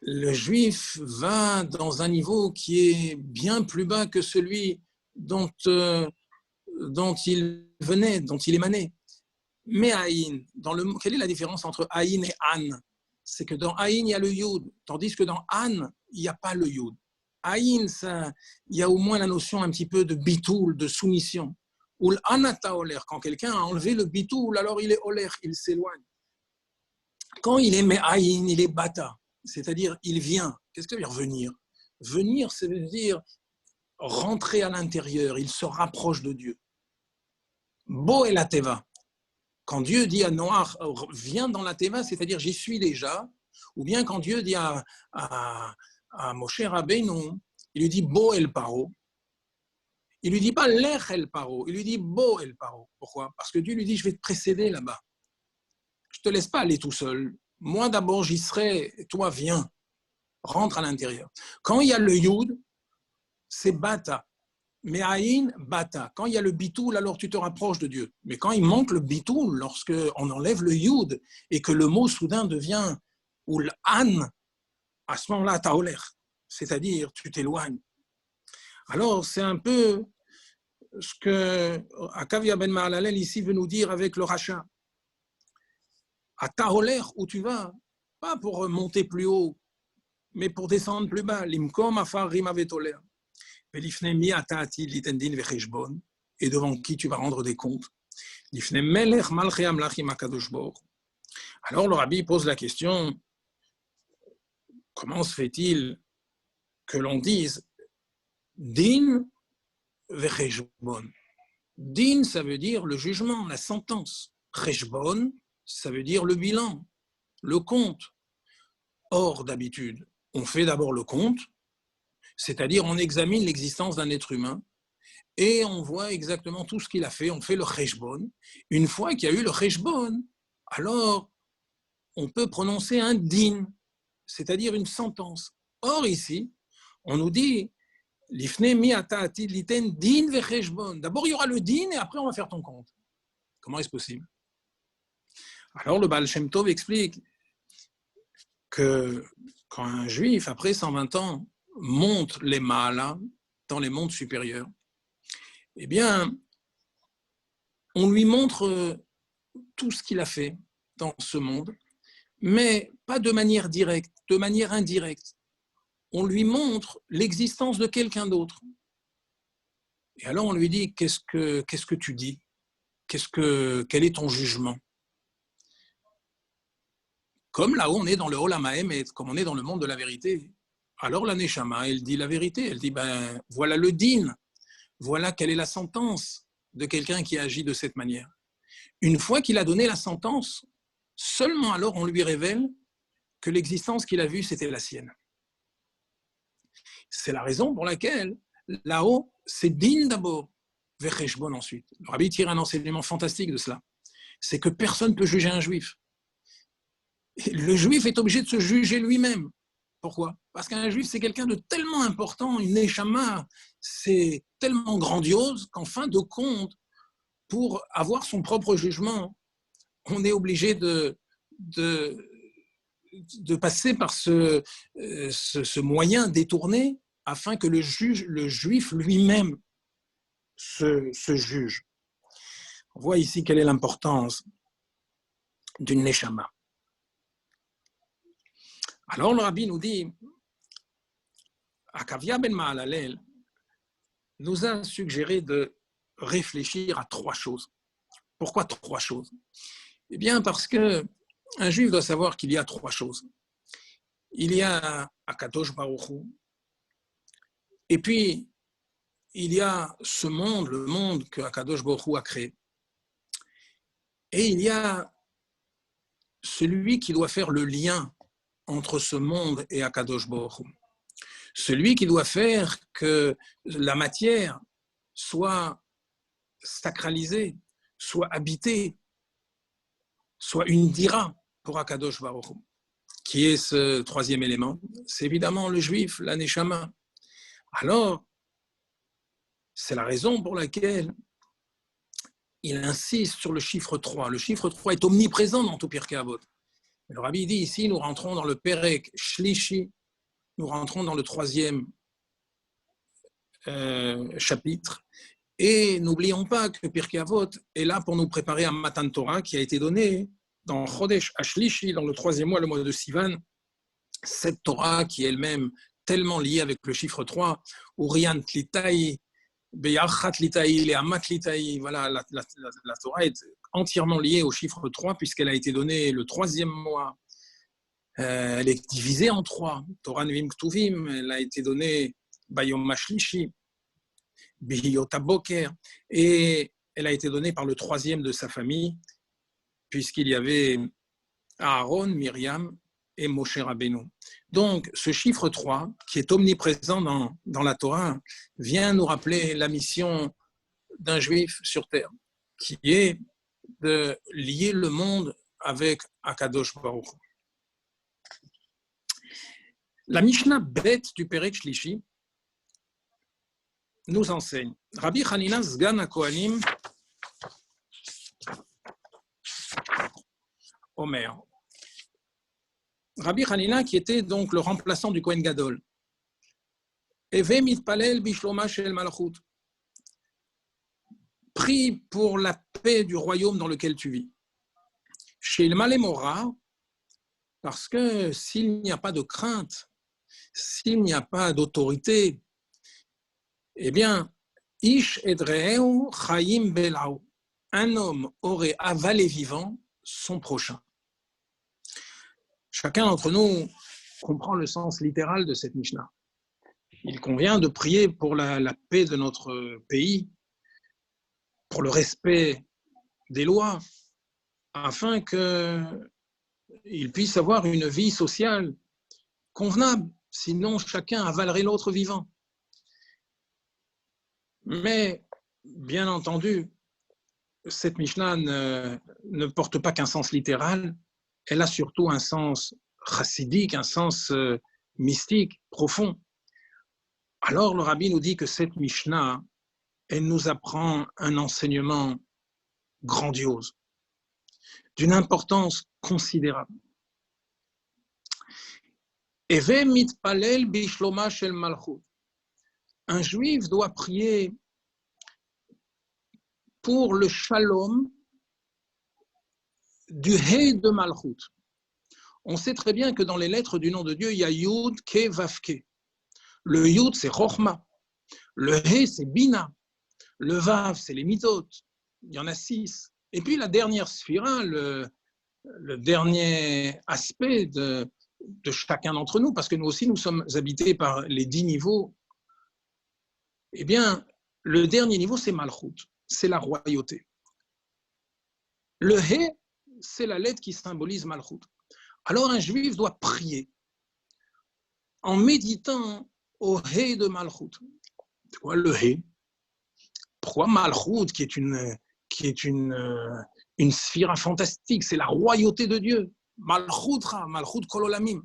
Le juif va dans un niveau qui est bien plus bas que celui dont il venait, dont il émanait. Mais Aïn, quelle est la différence entre Aïn et An? C'est que dans Aïn, il y a le Yud, tandis que dans An, il n'y a pas le Yud. Aïn, il y a au moins la notion un petit peu de bitoul, de soumission. Ou l'anata oler, quand quelqu'un a enlevé le bitoul, alors il est oler, il s'éloigne. Quand il est Me'aïn, il est bata, c'est-à-dire il vient. Qu'est-ce que ça veut dire venir? Venir, ça veut dire rentrer à l'intérieur, il se rapproche de Dieu. Bo et la teva. Quand Dieu dit à Noach, viens dans la teva, c'est-à-dire j'y suis déjà, ou bien quand Dieu dit à Moshe Rabbeinu, il lui dit Bo el paro, il lui dit pas lech el paro, il lui dit Bo el paro. Pourquoi? Parce que Dieu lui dit, je vais te précéder là-bas. Je te laisse pas aller tout seul. Moi d'abord j'y serai, toi viens, rentre à l'intérieur. Quand il y a le yud, c'est bata. Mais aïn, bata. Quand il y a le bitoul, alors tu te rapproches de Dieu. Mais quand il manque le bitoul, lorsqu'on enlève le yud et que le mot soudain devient ou l'an, à ce moment-là, taoler, c'est-à-dire tu t'éloignes. Alors c'est un peu ce que Akavia ben Mahalalel ici veut nous dire avec le rachat. À taoler où tu vas, pas pour monter plus haut, mais pour descendre plus bas. Limkom afar rima vetoler. Et devant qui tu vas rendre des comptes. Alors le rabbi pose la question, comment se fait-il que l'on dise din vecheshbon? Din, ça veut dire le jugement, la sentence. Cheshbon, ça veut dire le bilan, le compte. Or, d'habitude, on fait d'abord le compte, c'est-à-dire on examine l'existence d'un être humain et on voit exactement tout ce qu'il a fait, on fait le cheshbon. Une fois qu'il y a eu le cheshbon, alors on peut prononcer un din, c'est-à-dire une sentence. Or ici, on nous dit l'ifne mi ata atid liten din ve cheshbon. D'abord il y aura le din et après on va faire ton compte. Comment est-ce possible? Alors le Baal Shem Tov explique que quand un juif, après 120 ans, monte les Maala dans les mondes supérieurs, eh bien, on lui montre tout ce qu'il a fait dans ce monde, mais pas de manière directe, de manière indirecte. On lui montre l'existence de quelqu'un d'autre. Et alors on lui dit, qu'est-ce que tu dis? Quel est ton jugement? Comme là-haut, on est dans le Olam Haemet, comme on est dans le monde de la vérité. Alors la Neshama, elle dit la vérité. Elle dit, ben voilà le din, voilà quelle est la sentence de quelqu'un qui agit de cette manière. Une fois qu'il a donné la sentence, seulement alors on lui révèle que l'existence qu'il a vue, c'était la sienne. C'est la raison pour laquelle, là-haut, c'est din d'abord, vecheshbon ensuite. Le rabbi tire un enseignement fantastique de cela. C'est que personne ne peut juger un juif. Le juif est obligé de se juger lui-même. Pourquoi? Parce qu'un juif, c'est quelqu'un de tellement important, une neshama, c'est tellement grandiose qu'en fin de compte, pour avoir son propre jugement, on est obligé de passer par ce moyen détourné afin que le juif lui-même se juge. On voit ici quelle est l'importance d'une neshama. Alors le rabbi nous dit, Akavia ben Mahalalel nous a suggéré de réfléchir à trois choses. Pourquoi trois choses? Eh bien, parce qu'un juif doit savoir qu'il y a trois choses. Il y a Akadosh Baruch Hu, et puis il y a ce monde, le monde que Akadosh Baruch Hu a créé. Et il y a celui qui doit faire le lien entre ce monde et Akadosh Baruch Hu. Celui qui doit faire que la matière soit sacralisée, soit habitée, soit une dira pour Akadosh Baruch Hu. Qui est ce troisième élément? C'est évidemment le juif, la neshama. Alors, c'est la raison pour laquelle il insiste sur le chiffre 3. Le chiffre 3 est omniprésent dans tout Pirkei Avot. Le Rabbi dit ici, nous rentrons dans le Perek Shlishi, nous rentrons dans le troisième chapitre. Et n'oublions pas que Pirkei Avot est là pour nous préparer à Matan Torah qui a été donné dans Chodesh Ashlishi, dans le troisième mois, le mois de Sivan. Cette Torah qui est elle-même tellement liée avec le chiffre 3, Urian Tlitaï, Beyachat Litaï, Leamat Litaï, voilà, la Torah est entièrement liée au chiffre 3 puisqu'elle a été donnée le troisième mois. Elle est divisée en trois. Torah Nevim Ktuvim, elle a été donnée Bayom Mashlishi, Bihiyot Boker, et elle a été donnée par le troisième de sa famille, puisqu'il y avait Aaron, Myriam et Moshe Rabbeinu. Donc, ce chiffre 3, qui est omniprésent dans la Torah, vient nous rappeler la mission d'un juif sur terre, qui est de lier le monde avec Akadosh Baruch Hu. La Mishnah Bet du Perek Shlishi nous enseigne. Rabbi Hanina Sgan HaKohanim Omer. Rabbi Hanina, qui était donc le remplaçant du Kohen Gadol. Eve mitpalel bishloma shel malchut. Prie pour la paix du royaume dans lequel tu vis. Shel malemora, parce que s'il n'y a pas de crainte, s'il n'y a pas d'autorité, eh bien, ish edreu chayim belau. Un homme aurait avalé vivant son prochain. Chacun d'entre nous comprend le sens littéral de cette Mishnah. Il convient de prier pour la paix de notre pays, pour le respect des lois, afin qu'il puisse avoir une vie sociale convenable. Sinon, chacun avalerait l'autre vivant. Mais, bien entendu, cette Mishnah ne porte pas qu'un sens littéral, elle a surtout un sens chassidique, un sens mystique, profond. Alors le Rabbi nous dit que cette Mishnah, elle nous apprend un enseignement grandiose, d'une importance considérable. Eve mitpalel bishloma shel malchut. Un juif doit prier pour le shalom du He de Malchut. On sait très bien que dans les lettres du nom de Dieu, il y a Yud, Ke, Vav, Ke. Le Yud, c'est Chochma. Le He, c'est Bina. Le Vav, c'est les Mitot. Il y en a 6. Et puis la dernière sphira, le dernier aspect de chacun d'entre nous, parce que nous aussi, nous sommes habités par les 10 niveaux. Eh bien, le dernier niveau, c'est Malchut. C'est la royauté. Le He, c'est la lettre qui symbolise Malchut. Alors un juif doit prier en méditant au He de Malchut. C'est quoi le He? Pourquoi Malchut, qui est une sphira fantastique, c'est la royauté de Dieu. Malchut Kololamim.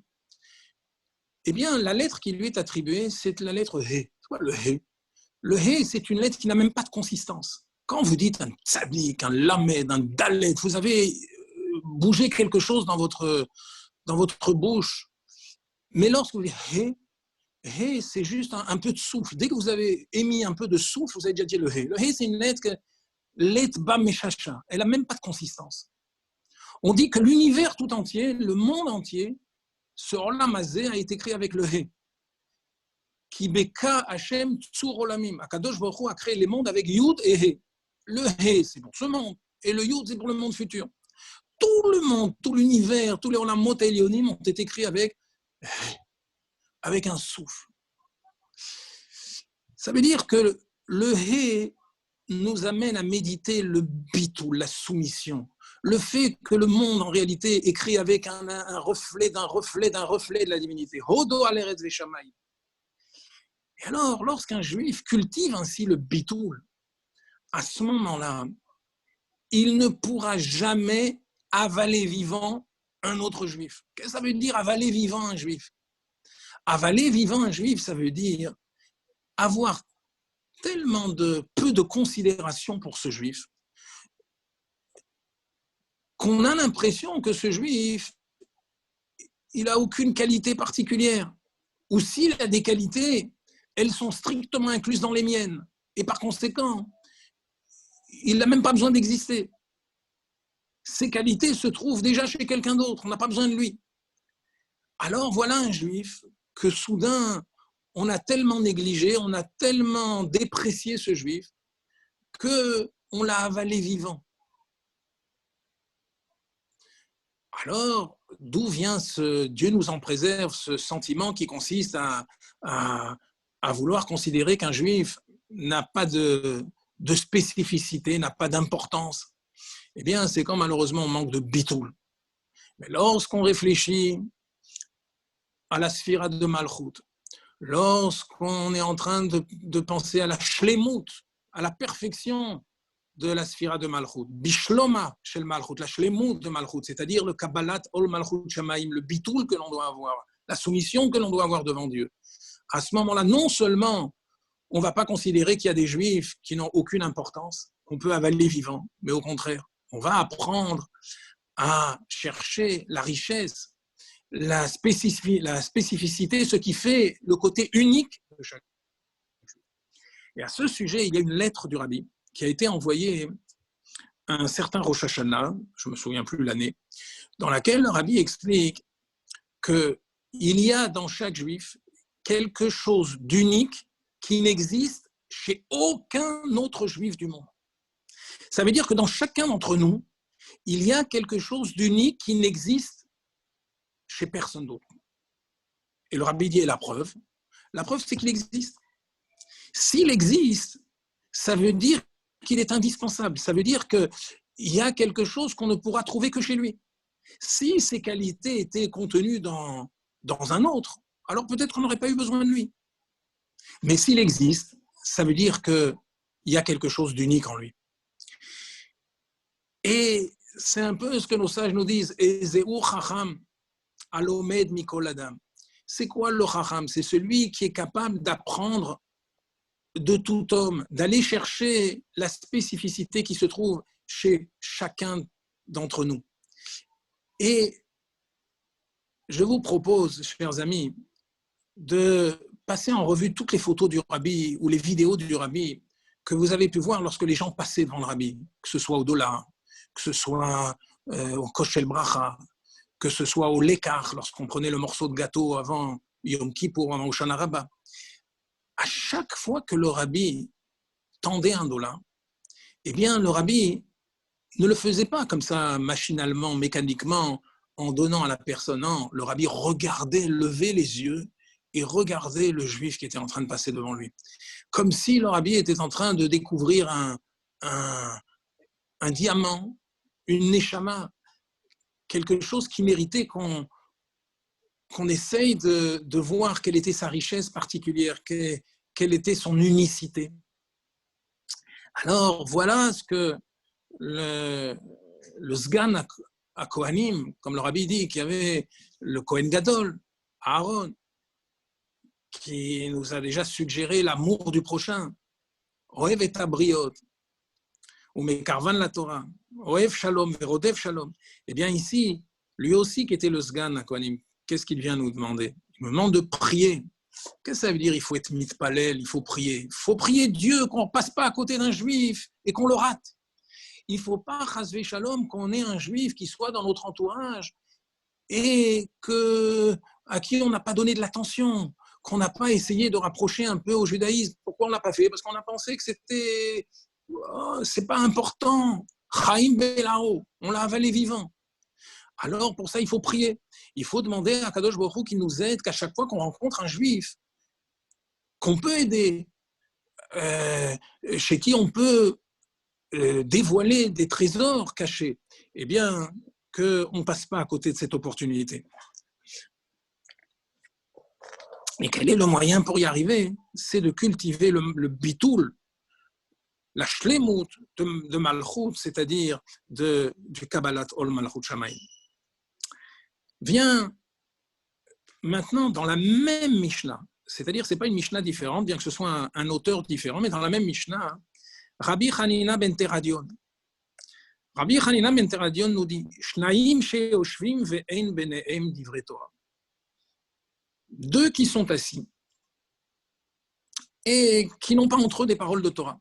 Eh bien, la lettre qui lui est attribuée, c'est la lettre He. C'est quoi le He? Le He, c'est une lettre qui n'a même pas de consistance. Quand vous dites un tzadik, un lamed, un dalet, vous avez bougé quelque chose dans votre bouche. Mais lorsque vous dites He, c'est juste un peu de souffle. Dès que vous avez émis un peu de souffle, vous avez déjà dit le He. Le He, c'est une lettre letba meshacha. Elle n'a même pas de consistance. On dit que l'univers tout entier, le monde entier, ce olam hazé a été créé avec le He. Ki beka Hashem tsur olamim. Akadosh Baruch Hu a créé les mondes avec Yud et He. Le He, c'est pour ce monde, et le Yud, c'est pour le monde futur. Tout le monde, tout l'univers, tous les olamot elyonim ont été créés avec un souffle. Ça veut dire que le He nous amène à méditer le bitou, la soumission. Le fait que le monde, en réalité, est créé avec un reflet de la divinité. Hodo aleret veshamay. Et alors, lorsqu'un juif cultive ainsi le bitoul, à ce moment-là, il ne pourra jamais avaler vivant un autre juif. Qu'est-ce que ça veut dire avaler vivant un juif? Avaler vivant un juif, ça veut dire avoir tellement de peu de considération pour ce juif qu'on a l'impression que ce juif, il n'a aucune qualité particulière. Ou s'il a des qualités, elles sont strictement incluses dans les miennes. Et par conséquent, il n'a même pas besoin d'exister. Ces qualités se trouvent déjà chez quelqu'un d'autre. On n'a pas besoin de lui. Alors voilà un juif que soudain, on a tellement négligé, on a tellement déprécié ce juif qu'on l'a avalé vivant. Alors, d'où vient ce Dieu nous en préserve, ce sentiment qui consiste à vouloir considérer qu'un juif n'a pas de spécificité, n'a pas d'importance? Eh bien, c'est quand malheureusement on manque de bitoul. Mais lorsqu'on réfléchit à la sphira de Malchut, lorsqu'on est en train de penser à la shlemut, à la perfection de la sphira de Malchut, bishloma shel Malchut, la shlemut de Malchut, c'est-à-dire le kabbalat ol Malchut shamaim, le bitoul que l'on doit avoir, la soumission que l'on doit avoir devant Dieu. À ce moment-là, non seulement on ne va pas considérer qu'il y a des juifs qui n'ont aucune importance, qu'on peut avaler vivant, mais au contraire, on va apprendre à chercher la richesse, la spécificité, ce qui fait le côté unique de chaque juif. Et à ce sujet, il y a une lettre du Rabbi qui a été envoyée à un certain Rosh Hashanah, je ne me souviens plus l'année, dans laquelle le Rabbi explique qu'il y a dans chaque juif quelque chose d'unique qui n'existe chez aucun autre juif du monde. Ça veut dire que dans chacun d'entre nous, il y a quelque chose d'unique qui n'existe chez personne d'autre. Et le Rabbi dit est la preuve. La preuve, c'est qu'il existe. S'il existe, ça veut dire qu'il est indispensable. Ça veut dire qu'il y a quelque chose qu'on ne pourra trouver que chez lui. Si ces qualités étaient contenues dans un autre, alors peut-être qu'on n'aurait pas eu besoin de lui. Mais s'il existe, ça veut dire qu'il y a quelque chose d'unique en lui. Et c'est un peu ce que nos sages nous disent. C'est quoi le chacham? C'est celui qui est capable d'apprendre de tout homme, d'aller chercher la spécificité qui se trouve chez chacun d'entre nous. Et je vous propose, chers amis, de passer en revue toutes les photos du Rabbi ou les vidéos du Rabbi que vous avez pu voir lorsque les gens passaient devant le Rabbi, que ce soit au Dola, que ce soit au Koshel Bracha, que ce soit au Lekar, lorsqu'on prenait le morceau de gâteau avant Yom Kippour, avant Hoshana Rabbah. À chaque fois que le Rabbi tendait un Dola, eh bien le Rabbi ne le faisait pas comme ça, machinalement, mécaniquement, en donnant à la personne. Non, le Rabbi regardait, levait les yeux et regardait le juif qui était en train de passer devant lui. Comme si le Rabbi était en train de découvrir un diamant, une neshama, quelque chose qui méritait qu'on essaye de voir quelle était sa richesse particulière, quelle était son unicité. Alors, voilà ce que le Sgan à Kohanim, comme le Rabbi dit, qu'il y avait le Kohen Gadol, Aaron, qui nous a déjà suggéré l'amour du prochain, Oev et Abriot, ou Mekarvan la Torah, Oev Shalom, Verodev Shalom. Eh bien ici, lui aussi qui était le Sgan à Kohanim, qu'est-ce qu'il vient nous demander? Il me demande de prier. Qu'est-ce que ça veut dire? Il faut être mitpalel, il faut prier. Il faut prier Dieu, qu'on ne passe pas à côté d'un juif et qu'on le rate. Il ne faut pas, chasvé shalom, qu'on ait un juif qui soit dans notre entourage et à qui on n'a pas donné de l'attention, qu'on n'a pas essayé de rapprocher un peu au judaïsme. Pourquoi on ne l'a pas fait? Parce qu'on a pensé que c'est pas important. Chaim Belao, on l'a avalé vivant. Alors pour ça, il faut prier. Il faut demander à Kadosh Baruch Hu qu'il nous aide, qu'à chaque fois qu'on rencontre un juif, qu'on peut aider, chez qui on peut dévoiler des trésors cachés, eh bien, qu'on ne passe pas à côté de cette opportunité. Et quel est le moyen pour y arriver? C'est de cultiver le bitoul, la shlemut de Malchut, c'est-à-dire du Kabbalat Ol Malchut Shamayim. Vient maintenant dans la même Mishnah, c'est-à-dire ce n'est pas une Mishnah différente, bien que ce soit un auteur différent, mais dans la même Mishnah, Rabbi Hanina ben Teradion. Rabbi Hanina ben Teradion nous dit Shnaim sheyoshvim ve'ein benehem divrei Torah. Deux qui sont assis et qui n'ont pas entre eux des paroles de Torah.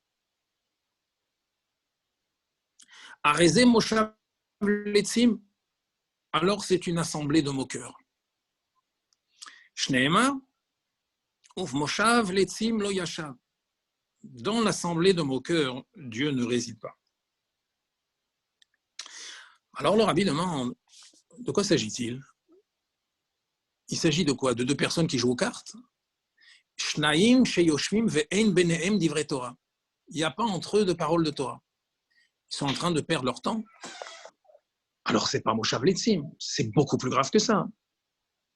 Arezé Moshav Letzim, alors c'est une assemblée de moqueurs. Shneemar, Uf Moshav Letzim lo yashav. Dans l'assemblée de moqueurs, Dieu ne réside pas. Alors le rabbi demande, de quoi s'agit-il? Il s'agit de quoi? De deux personnes qui jouent aux cartes? Shnaim sheyoshvim ve'ein benehem divrei Torah. Il n'y a pas entre eux de paroles de Torah. Ils sont en train de perdre leur temps. Alors c'est pas Moshav Letzim, c'est beaucoup plus grave que ça.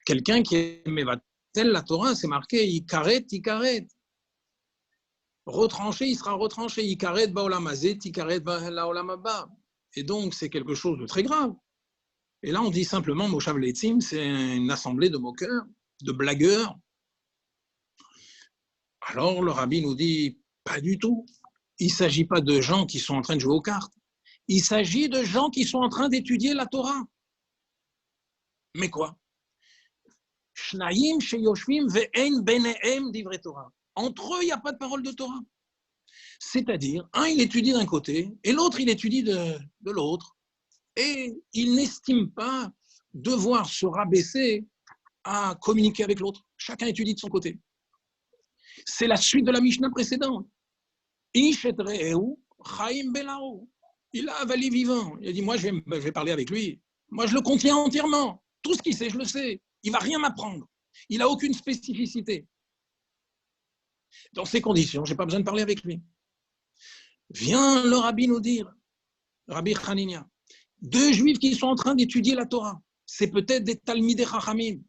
Quelqu'un qui est mevatel la Torah, c'est marqué ikaret. Retranché, il sera retranché. Ikaret ba'olam hazeh, ikaret ba'olam haba. Et donc c'est quelque chose de très grave. Et là on dit simplement Moshav Letzim, c'est une assemblée de moqueurs, de blagueurs. Alors le rabbi nous dit pas du tout. Il ne s'agit pas de gens qui sont en train de jouer aux cartes. Il s'agit de gens qui sont en train d'étudier la Torah. Mais quoi? Shnaim sheyoshvim ve'ein benehem divrei Torah. Entre eux, il n'y a pas de parole de Torah. C'est-à-dire, un, il étudie d'un côté, et l'autre, il étudie de l'autre. Et il n'estime pas devoir se rabaisser à communiquer avec l'autre. Chacun étudie de son côté. C'est la suite de la Mishnah précédente. Ish et re'ehu chaim belao. Il a avalé vivant. Il a dit, moi, je vais parler avec lui. Moi, je le contiens entièrement. Tout ce qu'il sait, je le sais. Il ne va rien m'apprendre. Il n'a aucune spécificité. Dans ces conditions, je n'ai pas besoin de parler avec lui. Vient le rabbi nous dire, Rabbi Hanina, deux juifs qui sont en train d'étudier la Torah. C'est peut-être des Talmidei Chachamim.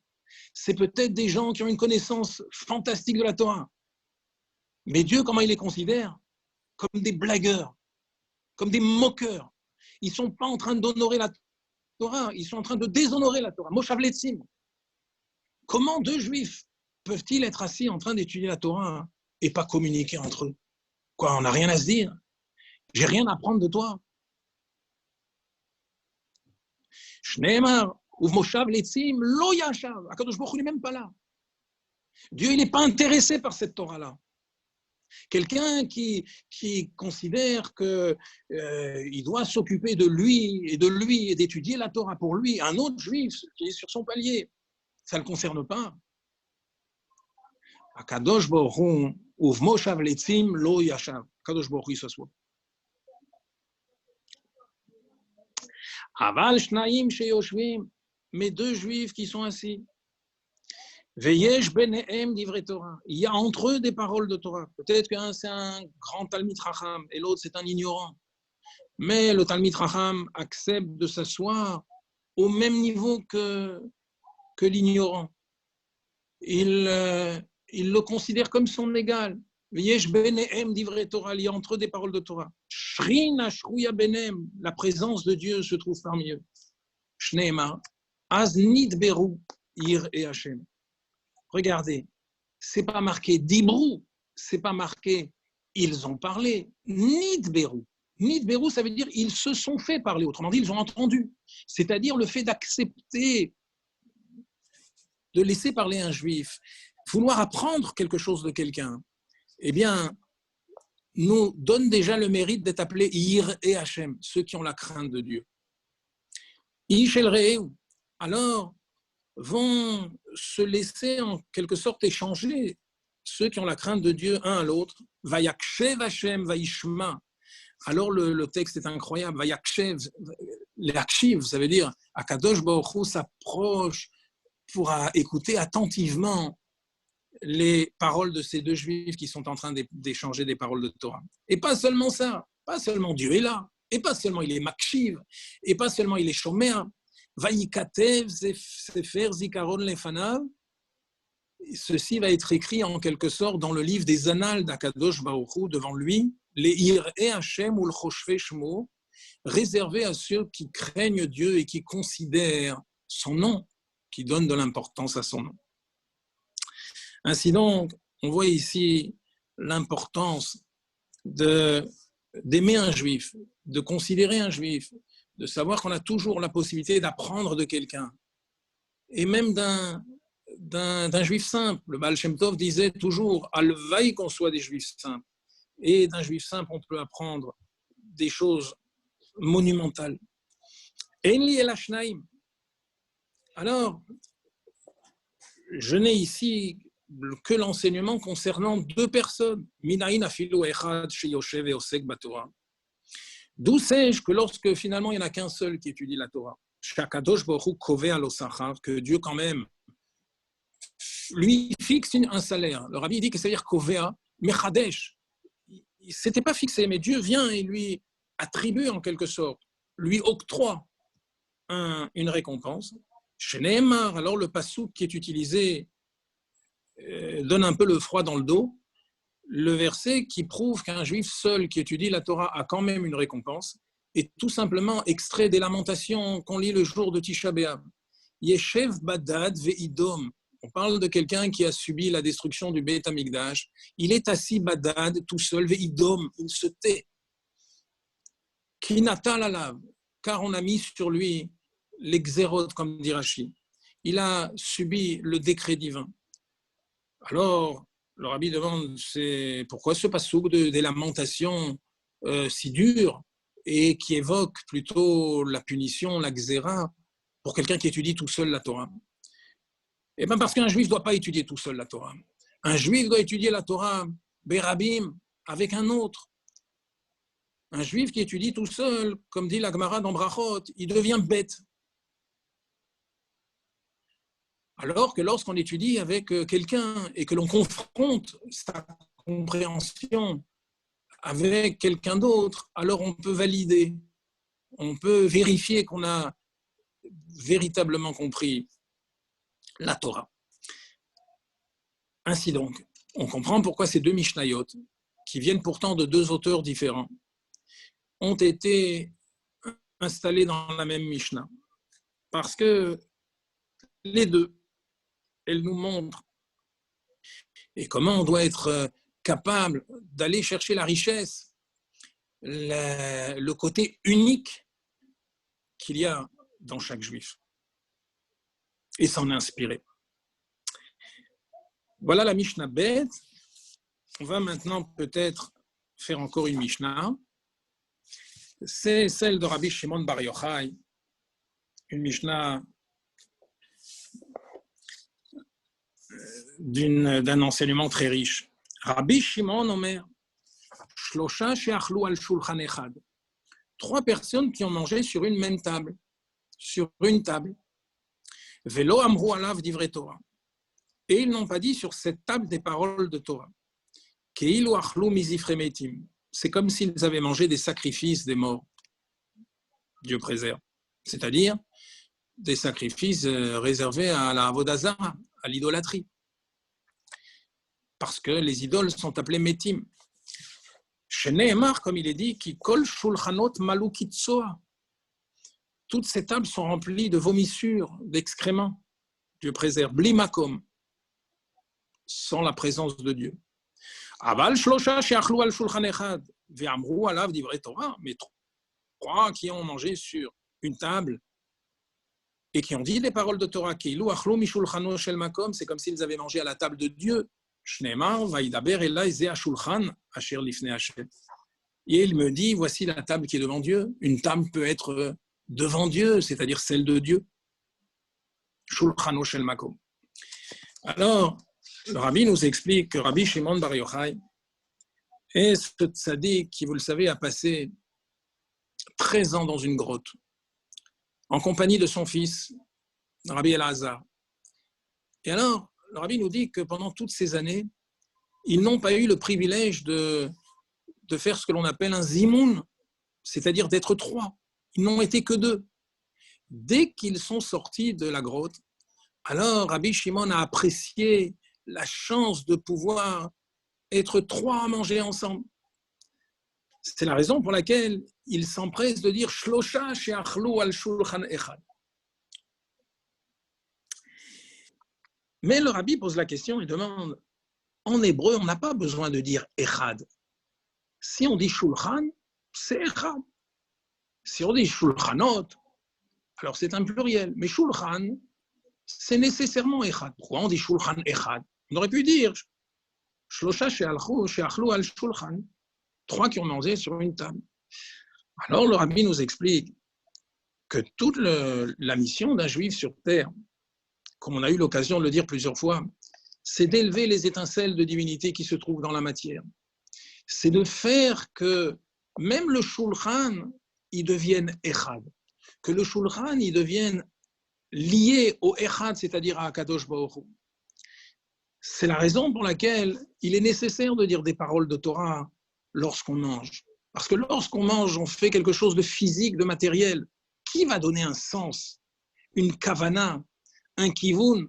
C'est peut-être des gens qui ont une connaissance fantastique de la Torah. Mais Dieu, comment il les considère? Comme des blagueurs, comme des moqueurs. Ils ne sont pas en train d'honorer la Torah, ils sont en train de déshonorer la Torah. Moshav Letzim. Comment deux juifs peuvent-ils être assis en train d'étudier la Torah et pas communiquer entre eux? Quoi, on n'a rien à se dire? J'ai rien à apprendre de toi. Shneemar, ou Moshav Letzim, lo yashav. Akadosh Baruch Hu n'est même pas là. Dieu, il n'est pas intéressé par cette Torah-là. Quelqu'un qui considère qu'il doit s'occuper de lui et d'étudier la Torah pour lui, un autre juif qui est sur son palier, ça ne le concerne pas. Akadosh Baruch Hu, uv Moshav Letzim lo yashav. Akadosh Baruch Hu s'assoit. Aval shnaim sheyoshvim, mais deux juifs qui sont assis. Veyesh benehem divrei Torah. Il y a entre eux des paroles de Torah. Peut-être qu'un c'est un grand Talmid Chacham et l'autre c'est un ignorant. Mais le Talmid Chacham accepte de s'asseoir au même niveau que l'ignorant. Il le considère comme son égal. Veyesh benehem divrei Torah. Il y a entre eux des paroles de Torah. Shrina shruya benem. La présence de Dieu se trouve parmi eux. Shneema az nidberu ir et Hashem. Regardez, c'est pas marqué Dibrou, c'est pas marqué ils ont parlé, Nidberu. Nidberu, ça veut dire ils se sont fait parler, autrement dit, ils ont entendu. C'est-à-dire le fait d'accepter, de laisser parler un juif, vouloir apprendre quelque chose de quelqu'un, eh bien, nous donne déjà le mérite d'être appelés Ir et Hachem, ceux qui ont la crainte de Dieu. Ish el Re'eu, alors, vont se laisser en quelque sorte échanger, ceux qui ont la crainte de Dieu un à l'autre. Vayakshev Hashem, Vaishma. Alors le texte est incroyable. Vayakshev, l'akshiv, ça veut dire Akadosh Baruch Hu s'approche pour écouter attentivement les paroles de ces deux juifs qui sont en train d'échanger des paroles de Torah. Et pas seulement ça, pas seulement Dieu est là, et pas seulement il est makshiv, et pas seulement il est shomer. Vayikatev sefer zikaron lefanav. Ceci va être écrit en quelque sorte dans le livre des annales d'Akadosh Baruch Hu devant lui, les Ir'e Hashem ou le Choshve Shmo, réservés à ceux qui craignent Dieu et qui considèrent son nom, qui donnent de l'importance à son nom. Ainsi donc, on voit ici l'importance d'aimer un juif, de considérer un juif, de savoir qu'on a toujours la possibilité d'apprendre de quelqu'un, et même d'un juif simple. Le Baal Shem Tov disait toujours « Alvaï qu'on soit des juifs simples ». Et d'un juif simple, on peut apprendre des choses monumentales. Enli el Ashnaim. Alors, je n'ai ici que l'enseignement concernant deux personnes. Minaïn afilu echad sheyoshev veosek batorah. D'où sais-je que lorsque finalement il n'y en a qu'un seul qui étudie la Torah, Shakadosh Baruch Hu kovea lo sachar, que Dieu quand même lui fixe un salaire. Le rabbi dit que ça veut dire kovea mechadesh. C'était pas fixé, mais Dieu vient et lui attribue en quelque sorte, lui octroie une récompense. Chez Nehemar, alors le passouk qui est utilisé donne un peu le froid dans le dos. Le verset qui prouve qu'un juif seul qui étudie la Torah a quand même une récompense est tout simplement extrait des Lamentations qu'on lit le jour de Tisha B'Av. Yeshev badad ve'idom. On parle de quelqu'un qui a subi la destruction du Beit Hamikdash. Il est assis badad, tout seul, ve'idom, il se tait. Kinata lalav, car on a mis sur lui les xérot, comme dit Rashi. Il a subi le décret divin. Alors, le rabbi demande, c'est pourquoi ce passouk des lamentations si dur et qui évoque plutôt la punition, la xéra, pour quelqu'un qui étudie tout seul la Torah. Eh bien, parce qu'un juif ne doit pas étudier tout seul la Torah. Un juif doit étudier la Torah, Berabim, avec un autre. Un juif qui étudie tout seul, comme dit la Gemara dans Brachot, il devient bête. Alors que lorsqu'on étudie avec quelqu'un et que l'on confronte sa compréhension avec quelqu'un d'autre, alors on peut valider, on peut vérifier qu'on a véritablement compris la Torah. Ainsi donc, on comprend pourquoi ces deux Mishnayot, qui viennent pourtant de deux auteurs différents, ont été installés dans la même Mishnah. Parce que les deux, elles nous montrent et comment on doit être capable d'aller chercher la richesse, le côté unique qu'il y a dans chaque juif et s'en inspirer. Voilà la Mishnah Bet. On va maintenant peut-être faire encore une Mishnah. C'est celle de Rabbi Shimon Bar Yochai, une Mishnah d'un enseignement très riche. Rabbi Shimon Omer, Shlosha she'achlu al shulchan echad. 3 personnes qui ont mangé sur une même table, Velo amru alav divrei Torah. Et ils n'ont pas dit sur cette table des paroles de Torah. Keilu achlu mizifrei metim. C'est comme s'ils avaient mangé des sacrifices des morts. Dieu préserve. C'est-à-dire des sacrifices réservés à la avodah zara, à l'idolâtrie. Parce que les idoles sont appelées metim. Chez Nehemar, comme il est dit, qui kol shulchanot malu kitsoa. Toutes ces tables sont remplies de vomissures, d'excréments. Dieu préserve. Bli makom, sans la présence de Dieu. Aval shlosha she'achlu al shulchan echad ve'amru alav divrei Torah. Mais 3 qui ont mangé sur une table et qui ont dit des paroles de Torah, keilu achlu mishulchano shel makom, c'est comme s'ils avaient mangé à la table de Dieu. Shneimar vaidaber elai ze hashulchan asher lifnei Hashem. Et il me dit, voici la table qui est devant Dieu. Une table peut être devant Dieu, c'est-à-dire celle de Dieu. Shulchano shel makom. Alors, le Rabbi nous explique que Rabbi Shimon Bar Yochai est ce tzaddik qui, vous le savez, a passé 13 ans dans une grotte, en compagnie de son fils, Rabbi Elazar. Et alors, le Rabbi nous dit que pendant toutes ces années, ils n'ont pas eu le privilège de faire ce que l'on appelle un zimoun, c'est-à-dire d'être trois. Ils n'ont été que deux. Dès qu'ils sont sortis de la grotte, alors Rabbi Shimon a apprécié la chance de pouvoir être trois à manger ensemble. C'est la raison pour laquelle il s'empresse de dire Shlosha she'achlu al shulchan echad. Mais le Rabbi pose la question et demande, en hébreu, on n'a pas besoin de dire echad. Si on dit shulchan, c'est echad. Si on dit shulchanot, alors c'est un pluriel. Mais shulchan, c'est nécessairement echad. Pourquoi on dit shulchan echad? On aurait pu dire Shlosha she'achlu al shulchan. Trois qui ont mangé sur une table. Alors le Rabbi nous explique que toute la mission d'un juif sur terre, comme on a eu l'occasion de le dire plusieurs fois, c'est d'élever les étincelles de divinité qui se trouvent dans la matière. C'est de faire que même le shulchan, il devienne echad. Que le shulchan, il devienne lié au echad, c'est-à-dire à Akadosh Baruch Hu. C'est la raison pour laquelle il est nécessaire de dire des paroles de Torah lorsqu'on mange. Parce que lorsqu'on mange, on fait quelque chose de physique, de matériel. Qui va donner un sens, une kavana, un kivun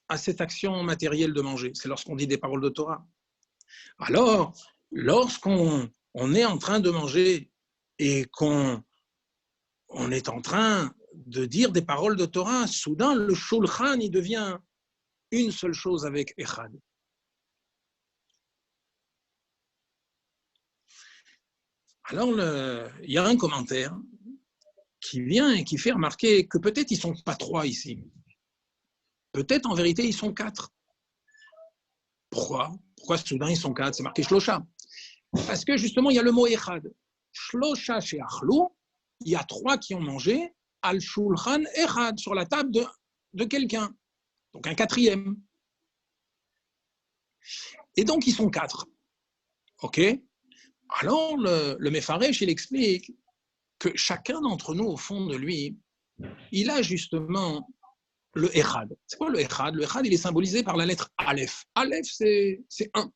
à cette action matérielle de manger? C'est lorsqu'on dit des paroles de Torah. Alors, lorsqu'on est en train de manger et qu'on est en train de dire des paroles de Torah, soudain, le shulchan, il devient une seule chose avec echad. Alors, il y a un commentaire qui vient et qui fait remarquer que peut-être ils ne sont pas trois ici. Peut-être en vérité ils sont quatre. Pourquoi soudain ils sont quatre? C'est marqué Shlosha. Parce que justement il y a le mot Echad. Shlosha she'achlu, il y a trois qui ont mangé al shulchan Echad, sur la table de quelqu'un. Donc un quatrième. Et donc ils sont quatre. Ok? Alors le Mefaresh il explique que chacun d'entre nous au fond de lui, il a justement le Echad. C'est quoi le Echad? Le Echad, il est symbolisé par la lettre Aleph. Aleph, c'est un.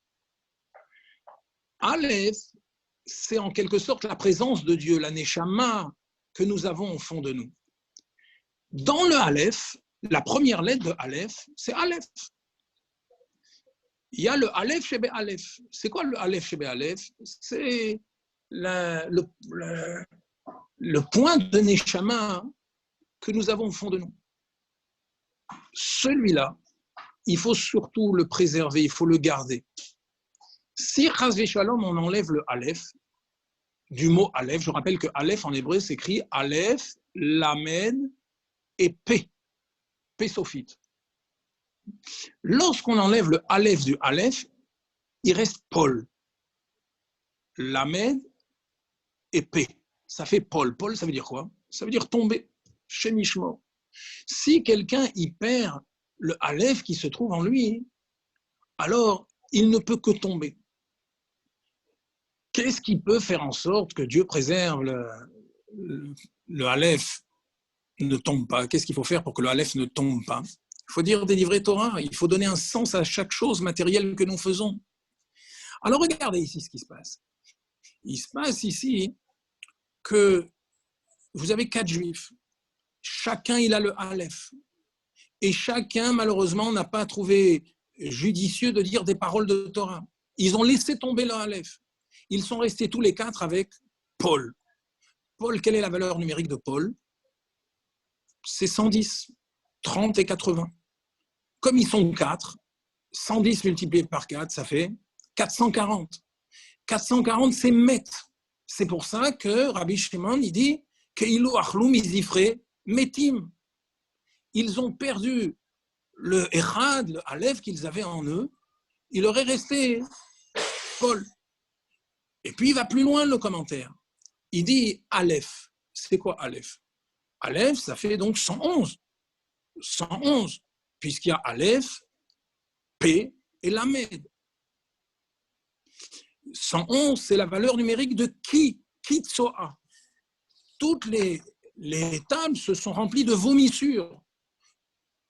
Aleph, c'est en quelque sorte la présence de Dieu, la Neshama que nous avons au fond de nous. Dans le Aleph, la première lettre de Aleph, c'est Aleph. Il y a le Aleph chez Aleph. C'est quoi le Aleph chez Aleph? C'est le point de Neshama que nous avons au fond de nous. Celui-là, il faut surtout le préserver, il faut le garder. Si chas v'shalom, on enlève le Aleph, du mot Aleph, je rappelle que Aleph en hébreu s'écrit Aleph, Lamed et P, P sophite. Lorsqu'on enlève le Aleph du Aleph, il reste Paul, Lamed et P. Ça fait Paul. Paul, ça veut dire quoi? Ça veut dire tomber, chez Mishmo. Si quelqu'un y perd le Aleph qui se trouve en lui, alors il ne peut que tomber. Qu'est-ce qui peut faire en sorte que Dieu préserve le Aleph ne tombe pas? Qu'est-ce qu'il faut faire pour que le Aleph ne tombe pas? Il faut dire des livrets Torah, il faut donner un sens à chaque chose matérielle que nous faisons. Alors regardez ici ce qui se passe. Il se passe ici que vous avez 4 juifs. Chacun, il a le Aleph. Et chacun, malheureusement, n'a pas trouvé judicieux de dire des paroles de Torah. Ils ont laissé tomber le Aleph. Ils sont restés tous les 4 avec Paul. Paul, quelle est la valeur numérique de Paul? C'est 110, 30 et 80. Comme ils sont 4, 110 multiplié par 4, ça fait 440. 440, c'est mètres. C'est pour ça que Rabbi Shimon, il dit Ke'ilu achlu mizifre metim. Ils ont perdu le Echad, le Aleph qu'ils avaient en eux. Il leur est resté Paul. Et puis il va plus loin le commentaire. Il dit Aleph. C'est quoi Aleph? Aleph, ça fait donc 111. 111. puisqu'il y a Aleph, P et Lamed. 111, c'est la valeur numérique de Ki, Kitsoa. Toutes les tables se sont remplies de vomissures.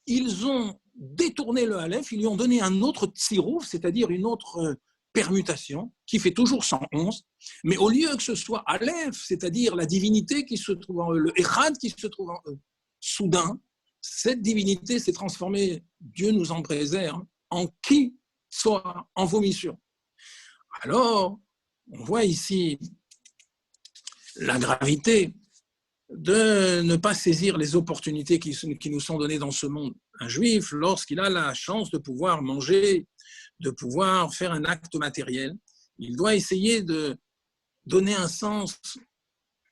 Ils ont détourné le Aleph, ils lui ont donné un autre tsirouf, c'est-à-dire une autre permutation, qui fait toujours 111, mais au lieu que ce soit Aleph, c'est-à-dire la divinité qui se trouve en eux, le Echad qui se trouve en eux, soudain, cette divinité s'est transformée, Dieu nous en préserve, en qui soit en vomissure. Alors, on voit ici la gravité de ne pas saisir les opportunités qui nous sont données dans ce monde. Un juif, lorsqu'il a la chance de pouvoir manger, de pouvoir faire un acte matériel, il doit essayer de donner un sens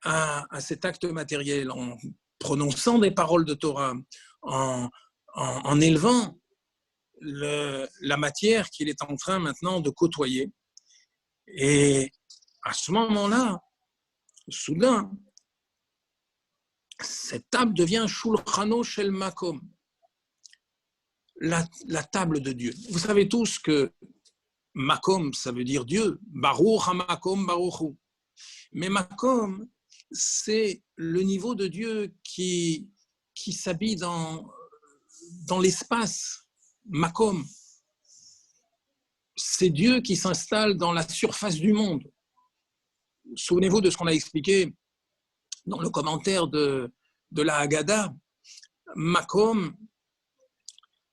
à cet acte matériel en prononçant des paroles de Torah, en élevant la matière qu'il est en train maintenant de côtoyer. Et à ce moment-là, soudain, cette table devient Shulchano Shel Makom, la table de Dieu. Vous savez tous que Makom, ça veut dire Dieu. Baruch HaMakom Baruchu. Mais Makom, c'est le niveau de Dieu qui s'habille dans l'espace. Makom. C'est Dieu qui s'installe dans la surface du monde. Souvenez-vous de ce qu'on a expliqué dans le commentaire de la Haggadah. Makom,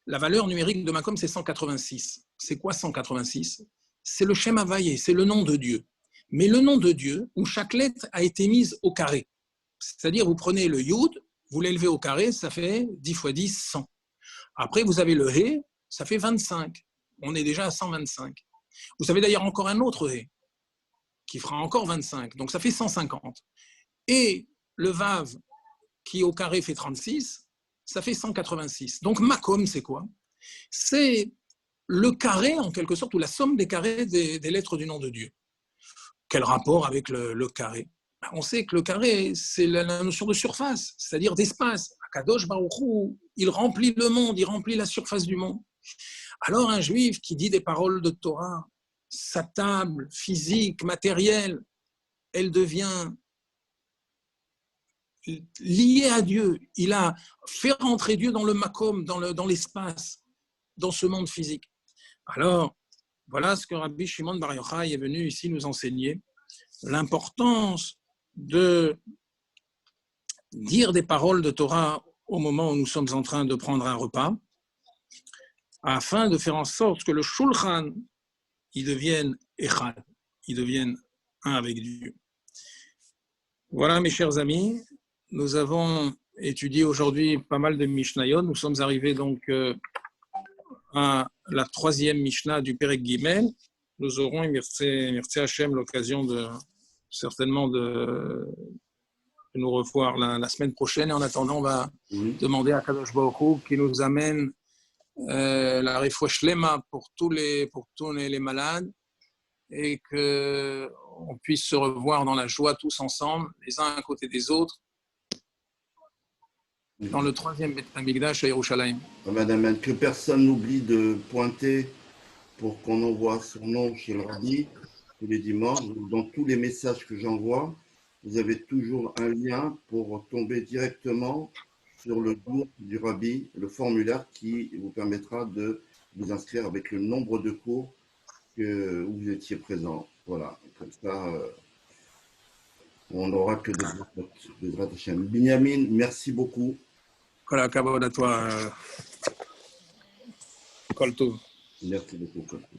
la valeur numérique de Makom, c'est 186. C'est quoi 186? C'est le Shem Havayé, c'est le nom de Dieu. Mais le nom de Dieu, où chaque lettre a été mise au carré. C'est-à-dire, vous prenez le Yud, vous l'élevez au carré, ça fait 10 fois 10, 100. Après, vous avez le He, ça fait 25. On est déjà à 125. Vous avez d'ailleurs encore un autre He, qui fera encore 25. Donc, ça fait 150. Et le Vav, qui au carré fait 36, ça fait 186. Donc, Makom, c'est quoi? C'est le carré, en quelque sorte, ou la somme des carrés des lettres du nom de Dieu. Quel rapport avec le carré? On sait que le carré, c'est la notion de surface, c'est-à-dire d'espace. Akadosh Baruch Hu, il remplit le monde, il remplit la surface du monde. Alors, un juif qui dit des paroles de Torah, sa table physique, matérielle, elle devient liée à Dieu. Il a fait rentrer Dieu dans le makom, dans l'espace, dans ce monde physique. Alors, voilà ce que Rabbi Shimon Bar Yochai est venu ici nous enseigner, l'importance de dire des paroles de Torah au moment où nous sommes en train de prendre un repas, afin de faire en sorte que le Shulchan, il devienne Echad, il devienne un avec Dieu. Voilà, mes chers amis, nous avons étudié aujourd'hui pas mal de Mishnayot. Nous sommes arrivés donc à la 3e Mishnah du Perek Gimel. Nous aurons, merci Hachem, l'occasion certainement de nous revoir la semaine prochaine. Et en attendant, on va demander à Kadosh Baruch Hu qui nous amène la refouach lema pour tous les malades et qu'on puisse se revoir dans la joie tous ensemble, les uns à côté des autres, dans le 3e Beth Hamikdash à Yerushalayim. Madame, que personne n'oublie de pointer pour qu'on envoie son nom chez le Rabbi tous les dimanches. Dans tous les messages que j'envoie, vous avez toujours un lien pour tomber directement sur le groupe du Rabbi, le formulaire qui vous permettra de vous inscrire avec le nombre de cours où vous étiez présent. Voilà, comme ça, on n'aura que des gratachèmes. Binyamin, merci beaucoup. Voilà, kabod à toi, Kolto. Merci beaucoup, Kolto.